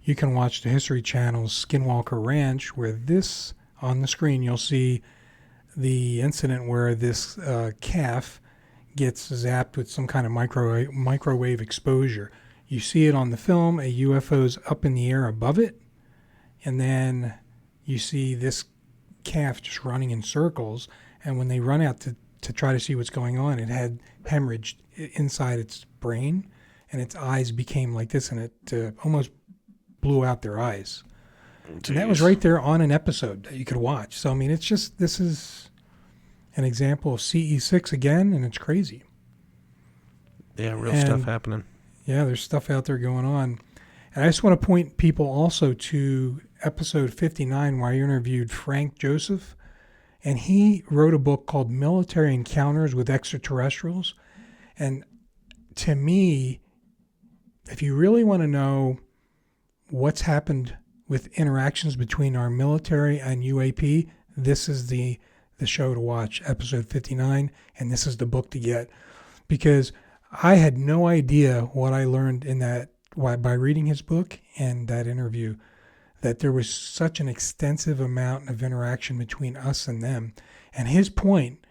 you can watch the History Channel's Skinwalker Ranch, where on the screen, you'll see the incident where this calf gets zapped with some kind of microwave exposure. You see it on the film, a UFO's up in the air above it, and then you see this calf just running in circles, and when they run out to try to see what's going on, it had hemorrhaged inside its brain, and its eyes became like this, and it almost blew out their eyes. Jeez. And that was right there on an episode that you could watch. So, this is an example of CE6 again, and it's crazy. Yeah, stuff happening. Yeah, there's stuff out there going on. And I just want to point people also to episode 59, where I interviewed Frank Joseph. And he wrote a book called Military Encounters with Extraterrestrials. And to me, if you really want to know what's happened with interactions between our military and UAP, this is the show to watch, episode 59, and this is the book to get. Because I had no idea what I learned by reading his book and that interview, that there was such an extensive amount of interaction between us and them. And his point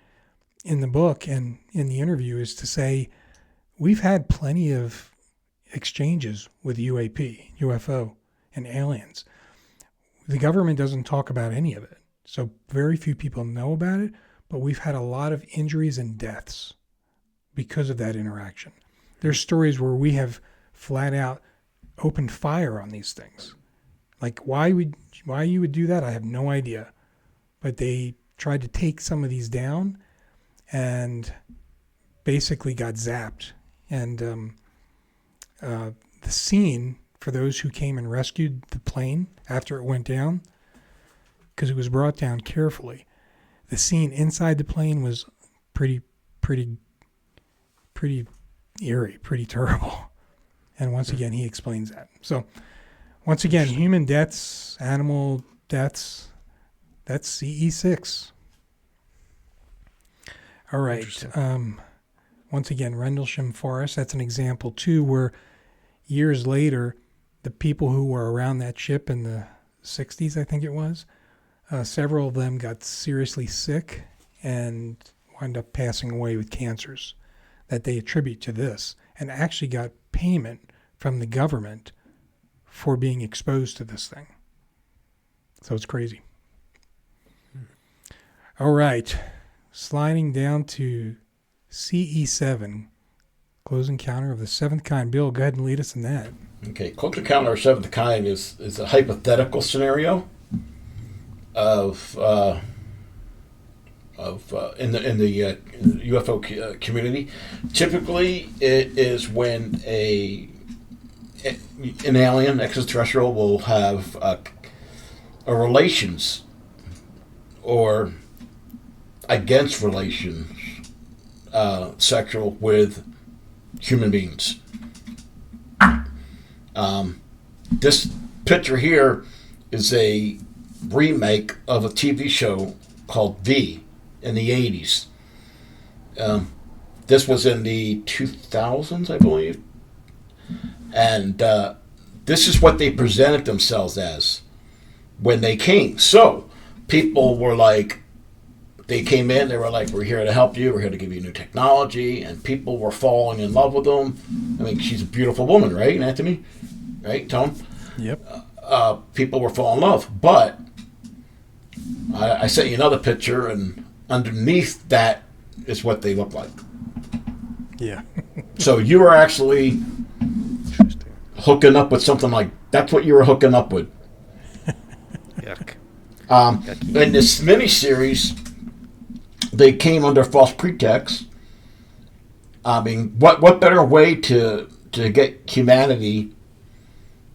in the book and in the interview is to say, we've had plenty of exchanges with UAP, UFO, and aliens. The government doesn't talk about any of it. So very few people know about it, but we've had a lot of injuries and deaths because of that interaction. There's stories where we have flat out opened fire on these things. Like why you would do that, I have no idea. But they tried to take some of these down and basically got zapped. And the scene, for those who came and rescued the plane after it went down, because it was brought down carefully, the scene inside the plane was pretty eerie, pretty terrible. And once again, he explains that. So once again, human deaths, animal deaths, that's CE6. All right. Once again, Rendlesham Forest, that's an example too, where years later, the people who were around that ship in the 60s, I think it was, several of them got seriously sick and wound up passing away with cancers that they attribute to this, and actually got payment from the government for being exposed to this thing. So it's crazy. All right. Sliding down to CE7, Close Encounter of the Seventh Kind. Bill, go ahead and lead us in that. Okay, Close Encounter of the Seventh Kind is a hypothetical scenario of in the UFO community. Typically, it is when an alien, extraterrestrial, will have a relations or against relations, sexual with human beings. This picture here is a remake of a TV show called V in the 80s. This was in the 2000s, I believe. And this is what they presented themselves as when they came. So people were like, they came in, they were like, we're here to help you, we're here to give you new technology, and people were falling in love with them. I mean, she's a beautiful woman, right, Anthony? Right, Tom? Yep. People were falling in love. But I sent you another picture, and underneath that is what they look like. Yeah. So you were actually hooking up with something like, that's what you were hooking up with. Yuck. In this miniseries, they came under false pretext. I mean, what better way to get humanity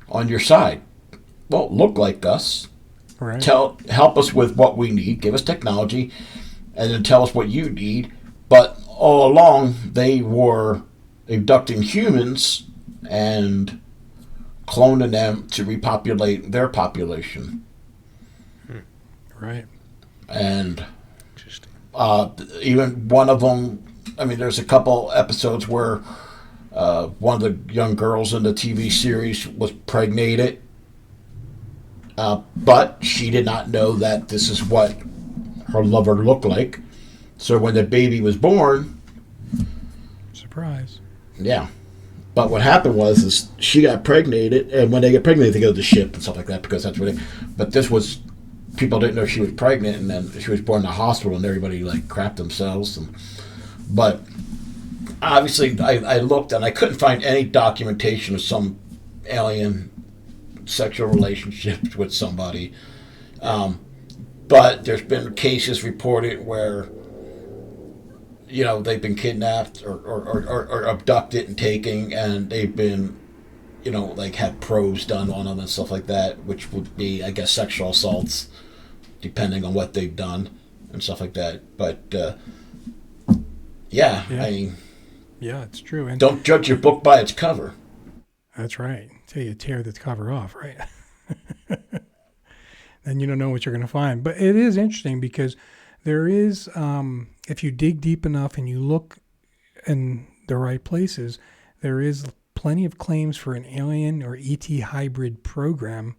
on your side? Well, look like us. Right. Help us with what we need. Give us technology, and then tell us what you need. But all along, they were abducting humans and cloning them to repopulate their population. Right. And even one of them, I mean, there's a couple episodes where one of the young girls in the TV series was pregnated, but she did not know that this is what her lover looked like. So when the baby was born... Surprise. Yeah. But what happened was she got pregnated, and when they get pregnant, they go to the ship and stuff like that, because that's what But this was... People didn't know she was pregnant, and then she was born in the hospital, and everybody like crapped themselves. But obviously, I looked, and I couldn't find any documentation of some alien sexual relationships with somebody. But there's been cases reported where, you know, they've been kidnapped or abducted and taken, and they've been, you know, like had probes done on them and stuff like that, which would be, I guess, sexual assaults, depending on what they've done and stuff like that. But yeah, I mean, yeah, it's true. And don't judge your book by its cover. That's right. Until you tear the cover off, right? Then you don't know what you're going to find. But it is interesting because there is, if you dig deep enough and you look in the right places, there is plenty of claims for an alien or ET hybrid program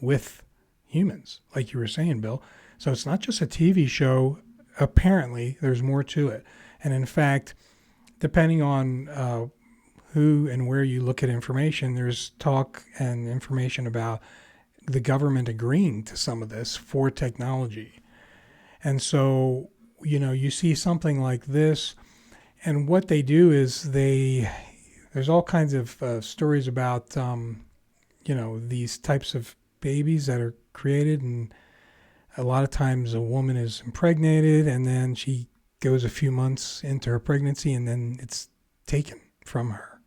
with humans, like you were saying, Bill. So it's not just a TV show. Apparently, there's more to it. And in fact, depending on who and where you look at information, there's talk and information about the government agreeing to some of this for technology. And so, you know, you see something like this, and what they do is there's all kinds of stories about, you know, these types of babies that are created, and a lot of times a woman is impregnated, and then she goes a few months into her pregnancy, and then it's taken from her.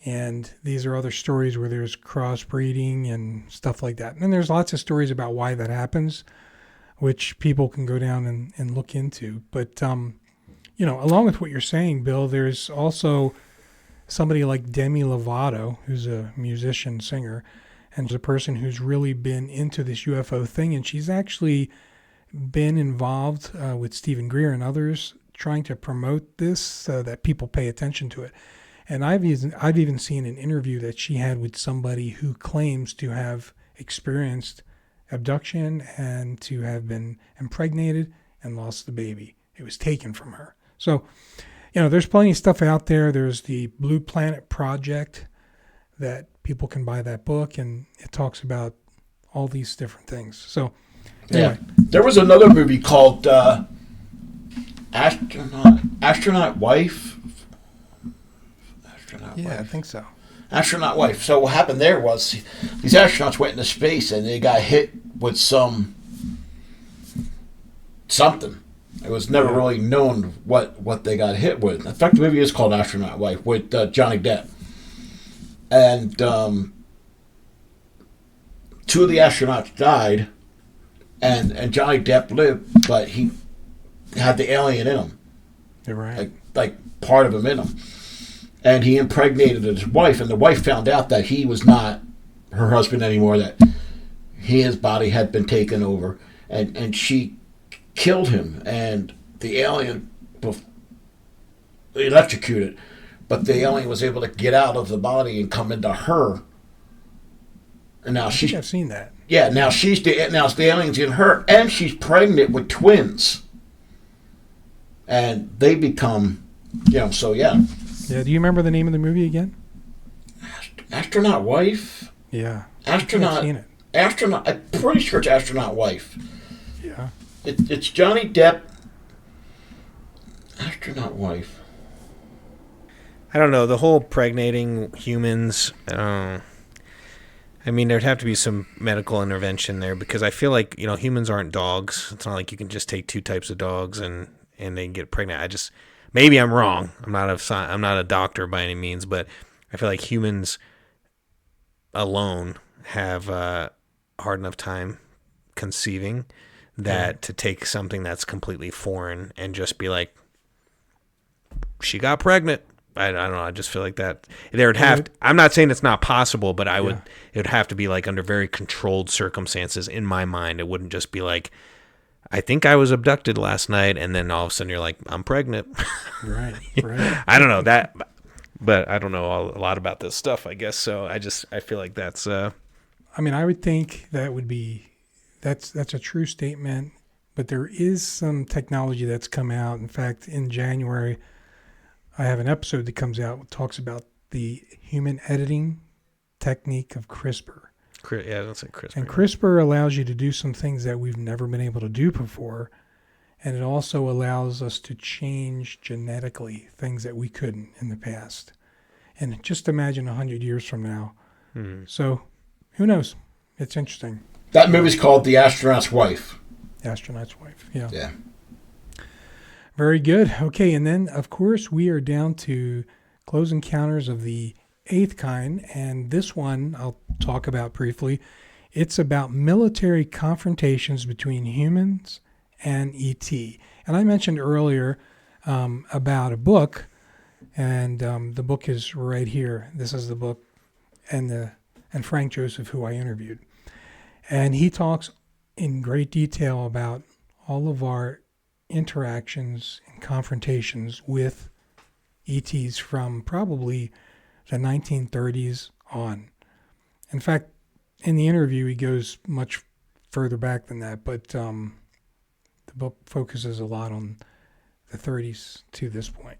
And these are other stories where there's crossbreeding and stuff like that. And then there's lots of stories about why that happens, which people can go down and look into. But, you know, along with what you're saying, Bill, there's also somebody like Demi Lovato, who's a musician, singer, and a person who's really been into this UFO thing. And she's actually been involved with Stephen Greer and others trying to promote this so that people pay attention to it. And I've even seen an interview that she had with somebody who claims to have experienced abduction and to have been impregnated and lost the baby. It was taken from her. So, you know, there's plenty of stuff out there. There's the Blue Planet Project that people can buy that book, and it talks about all these different things. So, anyway. Yeah. There was another movie called Astronaut Wife. Astronaut Yeah, wife. I think so. Astronaut wife. So what happened there was these astronauts went into space and they got hit with something. It was never really known what they got hit with. In fact, the movie is called Astronaut Wife with Johnny Depp. And 2 of the astronauts died, and Johnny Depp lived, but he had the alien in him. You're right. Like part of him in him. And he impregnated his wife, and the wife found out that he was not her husband anymore, that his body had been taken over, and she killed him, and the alien electrocuted, but the alien was able to get out of the body and come into her. And now I've seen that. Yeah, now the alien's in her, and she's pregnant with twins, and they become, so yeah. Yeah. Do you remember the name of the movie again? Astronaut Wife. Yeah. Astronaut. I've seen it. Astronaut. I'm pretty sure it's Astronaut Wife. Yeah. It's Johnny Depp. Astronaut Wife. I don't know. The whole pregnating humans. I mean, there'd have to be some medical intervention there, because I feel like humans aren't dogs. It's not like you can just take 2 types of dogs and they can get pregnant. Maybe I'm wrong. I'm not a doctor by any means, but I feel like humans alone have a hard enough time conceiving that to take something that's completely foreign and just be like, she got pregnant. I don't know. I just feel like that there would have. I'm not saying it's not possible, but it would have to be like under very controlled circumstances. In my mind, it wouldn't just be like, I think I was abducted last night, and then all of a sudden you're like, I'm pregnant. Right. I don't know that, but I don't know a lot about this stuff, I guess. So I feel like that's. I mean, I would think that's a true statement, but there is some technology that's come out. In fact, in January, I have an episode that comes out that talks about the human editing technique of CRISPR. Yeah, don't say CRISPR. And CRISPR allows you to do some things that we've never been able to do before. And it also allows us to change genetically things that we couldn't in the past. And just imagine 100 years from now. So who knows? It's interesting. That movie's called The Astronaut's Wife. Astronaut's Wife, yeah. Yeah. Very good. Okay, and then, of course, we are down to Close Encounters of the Eighth Kind, and this one I'll talk about briefly. It's about military confrontations between humans and ET. And I mentioned earlier about a book, and the book is right here. This is the book, and Frank Joseph, who I interviewed. And he talks in great detail about all of our interactions and confrontations with ETs from probably the 1930s on. In fact, in the interview, he goes much further back than that, but the book focuses a lot on the 30s to this point.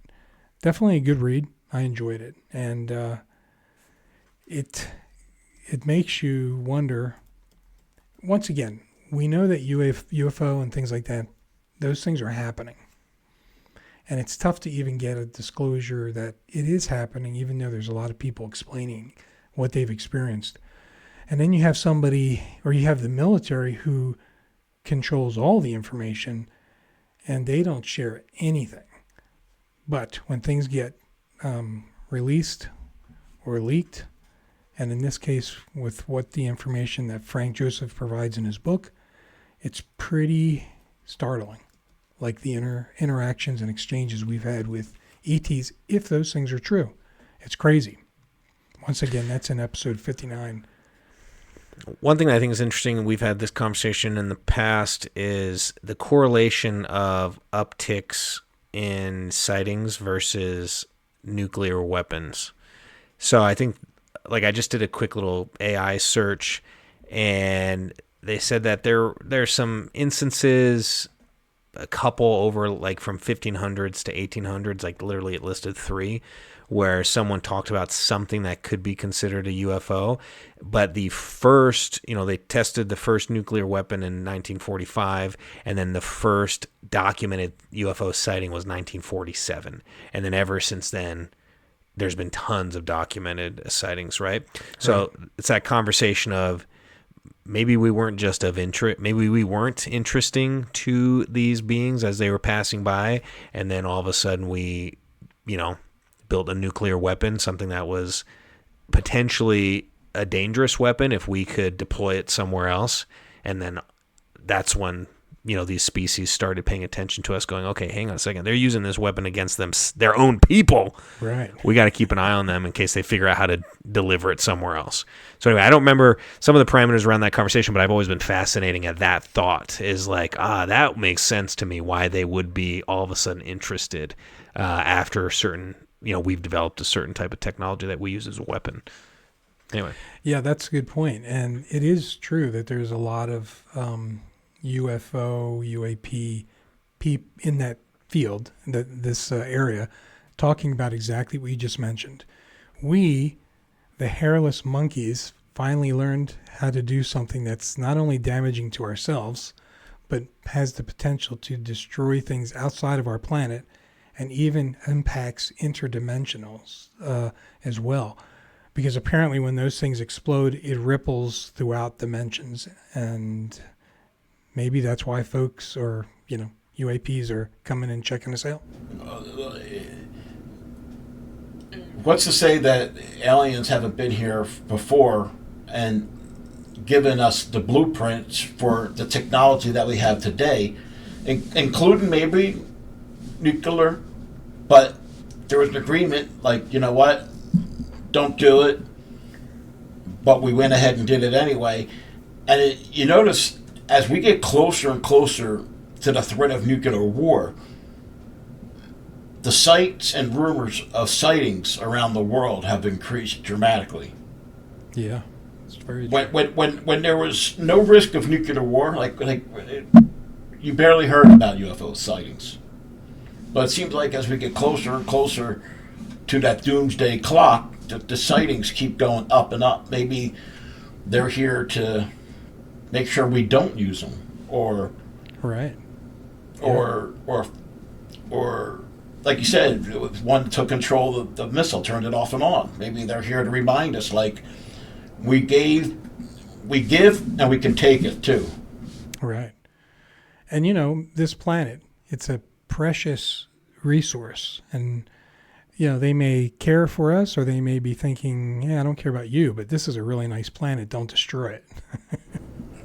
Definitely a good read. I enjoyed it. And it makes you wonder. Once again, we know that UFO and things like that, those things are happening. And it's tough to even get a disclosure that it is happening, even though there's a lot of people explaining what they've experienced. And then you have somebody, or you have the military who controls all the information, and they don't share anything. But when things get released or leaked, and in this case, with what the information that Frank Joseph provides in his book, it's pretty startling, like the interactions and exchanges we've had with ETs, if those things are true. It's crazy. Once again, that's in episode 59. One thing I think is interesting, and we've had this conversation in the past, is the correlation of upticks in sightings versus nuclear weapons. So I think, like, I just did a quick little AI search, and they said that there's some instances, a couple over, like, from 1500s to 1800s, like literally it listed 3, where someone talked about something that could be considered a UFO. But the first, they tested the first nuclear weapon in 1945, and then the first documented UFO sighting was 1947. And then ever since then, there's been tons of documented sightings, right? So it's that conversation of maybe we weren't just of interest, maybe we weren't interesting to these beings as they were passing by, and then all of a sudden we, built a nuclear weapon, something that was potentially a dangerous weapon if we could deploy it somewhere else, and then that's when these species started paying attention to us, going, okay, hang on a second, they're using this weapon against their own people. Right. We got to keep an eye on them in case they figure out how to deliver it somewhere else. So anyway, I don't remember some of the parameters around that conversation, but I've always been fascinating at that thought, is like, that makes sense to me, why they would be all of a sudden interested after certain, we've developed a certain type of technology that we use as a weapon. Anyway. Yeah, that's a good point. And it is true that there's a lot of UFO, UAP in that field, this area, talking about exactly what you just mentioned. We, the hairless monkeys, finally learned how to do something that's not only damaging to ourselves, but has the potential to destroy things outside of our planet and even impacts interdimensionals as well. Because apparently when those things explode, it ripples throughout dimensions. And maybe that's why folks or, UAPs are coming and checking us out. What's to say that aliens haven't been here before and given us the blueprints for the technology that we have today, including maybe nuclear, but there was an agreement, like, you know what, don't do it, but we went ahead and did it anyway. And you notice, as we get closer and closer to the threat of nuclear war, the sites and rumors of sightings around the world have increased dramatically. Yeah, it's very true. When there was no risk of nuclear war, like you barely heard about UFO sightings. But it seems like as we get closer and closer to that doomsday clock, the sightings keep going up and up. Maybe they're here to make sure we don't use them, or like you said, one took control of the missile, turned it off and on. Maybe they're here to remind us, like, we give, and we can take it too. Right. And this planet, it's a precious resource, and they may care for us, or they may be thinking, I don't care about you, but this is a really nice planet, don't destroy it.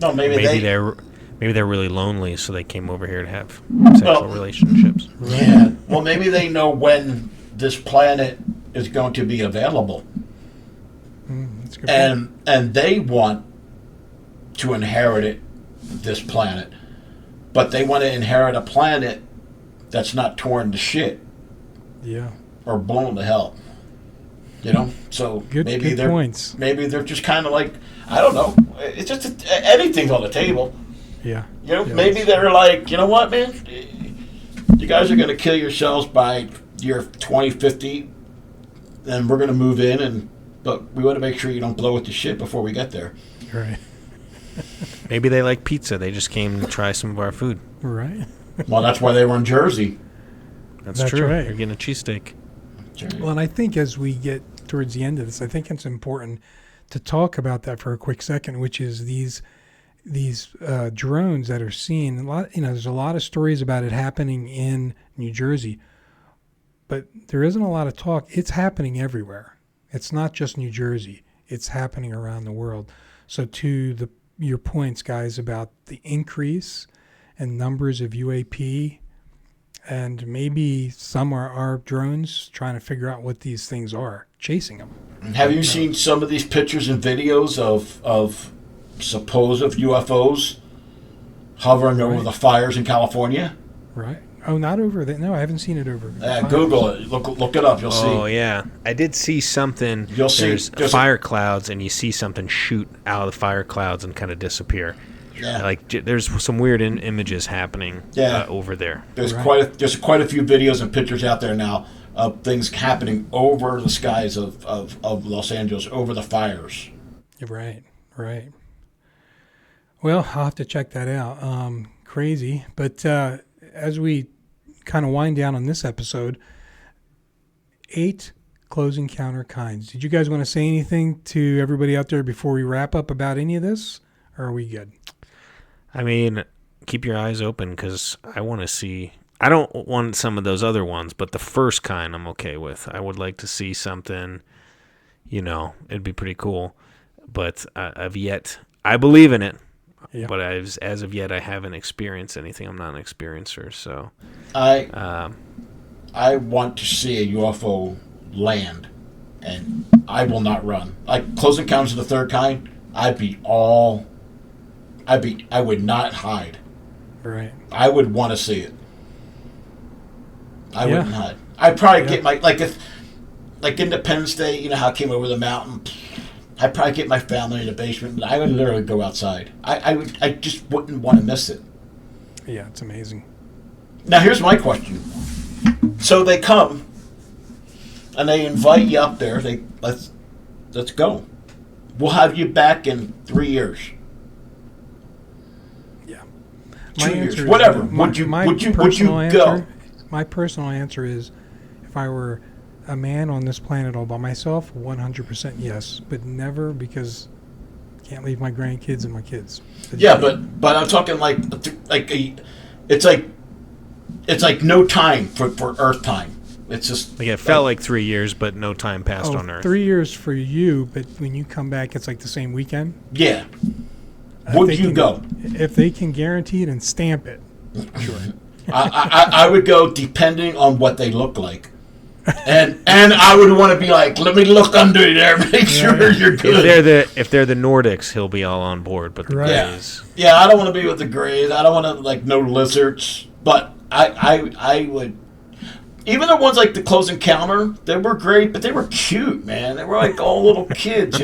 No, maybe they're really lonely, so they came over here to have sexual relationships. Right. Yeah. Well, maybe they know when this planet is going to be available, that's a good point. And they want to inherit this planet, but they want to inherit a planet that's not torn to shit. Yeah. Or blown to hell. So maybe they're points. Maybe they're just kind of like, I don't know. It's just anything's on the table. Yeah. Maybe they're like, you know what, man? You guys are going to kill yourselves by year 2050, and we're going to move in, but we want to make sure you don't blow it to shit before we get there. Right. Maybe they like pizza. They just came to try some of our food. Right. Well, that's why they were in Jersey. That's true. Right. You're getting a cheesesteak. Well, and I think as we get towards the end of this, I think it's important to talk about that for a quick second, which is these drones that are seen. There's a lot of stories about it happening in New Jersey, but there isn't a lot of talk. It's happening everywhere. It's not just New Jersey. It's happening around the world. So to your points, guys, about the increase in numbers of UAP, and maybe some are our drones trying to figure out what these things are, chasing them. Have you seen some of these pictures and videos of supposed UFOs hovering over the fires in California? Right. Oh, not over there. No, I haven't seen it over. Google it. Look it up. You'll see. Oh yeah, I did see something. There's fire clouds, and you see something shoot out of the fire clouds and kind of disappear. Yeah. Like there's some weird images happening over there. There's quite a few videos and pictures out there now of things happening over the skies of Los Angeles, over the fires. Right. Well, I'll have to check that out. Crazy. But as we kind of wind down on this episode, 8 close encounter kinds. Did you guys want to say anything to everybody out there before we wrap up about any of this? Or are we good? I mean, keep your eyes open because I want to see. I don't want some of those other ones, but the first kind I'm okay with. I would like to see something, it'd be pretty cool. But I've yet, I believe in it, but as of yet, I haven't experienced anything. I'm not an experiencer, so. I want to see a UFO land, and I will not run. Like Close Encounters of the Third Kind, I would not hide. Right. I would want to see it. I wouldn't hide. I'd probably get my, like Independence Day, how I came over the mountain. I'd probably get my family in the basement. I would literally go outside. I just wouldn't want to miss it. Yeah, it's amazing. Now here's my question. So they come and they invite you up there. Let's go. We'll have you back in 3 years. Yeah. 2 years. Whatever. Would you go? My personal answer is, if I were a man on this planet all by myself, 100% yes, but never because I can't leave my grandkids and my kids. Yeah, but I'm talking it's like no time for Earth time. It's just it felt like 3 years, but no time passed on Earth. 3 years for you, but when you come back, it's like the same weekend. Yeah. Would you go? If they can guarantee it and stamp it, sure. I would go depending on what they look like. And I would want to be like, let me look under there, make sure you're good. If they're the Nordics, he'll be all on board. But the Greys, I don't want to be with the Greys. I don't want to no lizards. But I would. Even the ones like the Close Encounter, they were great, but they were cute, man. They were like all little kids,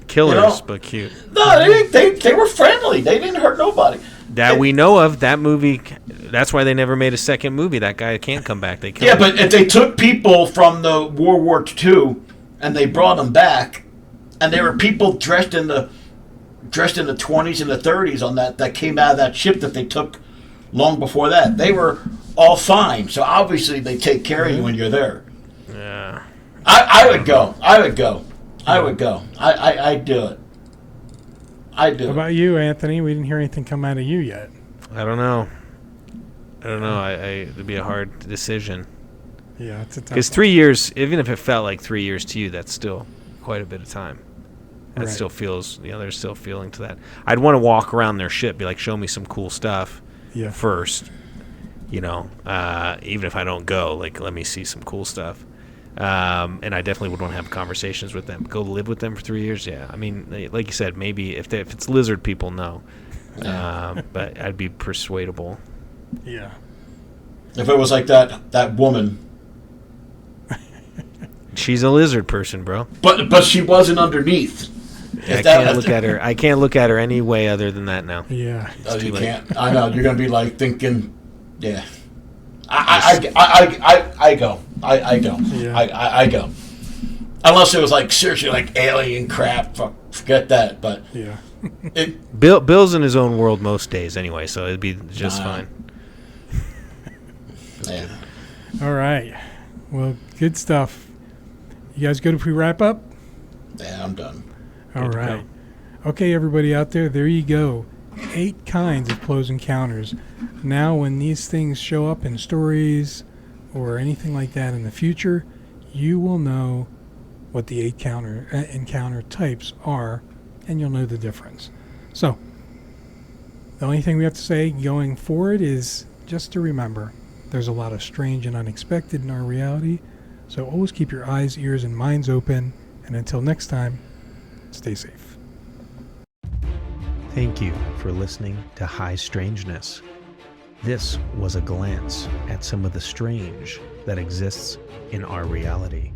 Killers, but cute. No, they were friendly. They didn't hurt nobody. We know of that movie. That's why they never made a second movie. That guy can't come back. They killed him. But if they took people from the World War II and they brought them back, and they were people dressed in the 20s and the 30s on that came out of that ship that they took long before that, they were all fine. So obviously they take care of you when you're there. Yeah, I would go. I'd do it. I do. How about you, Anthony? We didn't hear anything come out of you yet. I don't know. It'd be a hard decision. Yeah, it's a tough. Because 3 years, even if it felt like 3 years to you, that's still quite a bit of time. That still feels, there's still feeling to that. I'd want to walk around their ship, be like, show me some cool stuff first. Even if I don't go, like, let me see some cool stuff. And I definitely would want to have conversations with them. Go live with them for 3 years, yeah. I mean, like you said, maybe if it's lizard people, no. But I'd be persuadable. Yeah. If it was like that woman. She's a lizard person, bro. But she wasn't underneath. I can't look at her. I can't look at her any way other than that now. Yeah. Oh, you can't. I know. You're gonna be like thinking, yeah. I go. I go. Yeah. I go. Unless it was like seriously like alien crap. Forget that. But yeah. Bill's in his own world most days anyway, so it'd be just fine. Yeah. All right. Well, good stuff. You guys good if we wrap up? Yeah, I'm done. All right. Okay, everybody out there you go. 8 kinds of close encounters. Now, when these things show up in stories or anything like that in the future, you will know what the 8 encounter types are, and you'll know the difference. So, the only thing we have to say going forward is just to remember there's a lot of strange and unexpected in our reality, so always keep your eyes, ears, and minds open, and until next time, stay safe. Thank you for listening to High Strangeness. This was a glance at some of the strange that exists in our reality.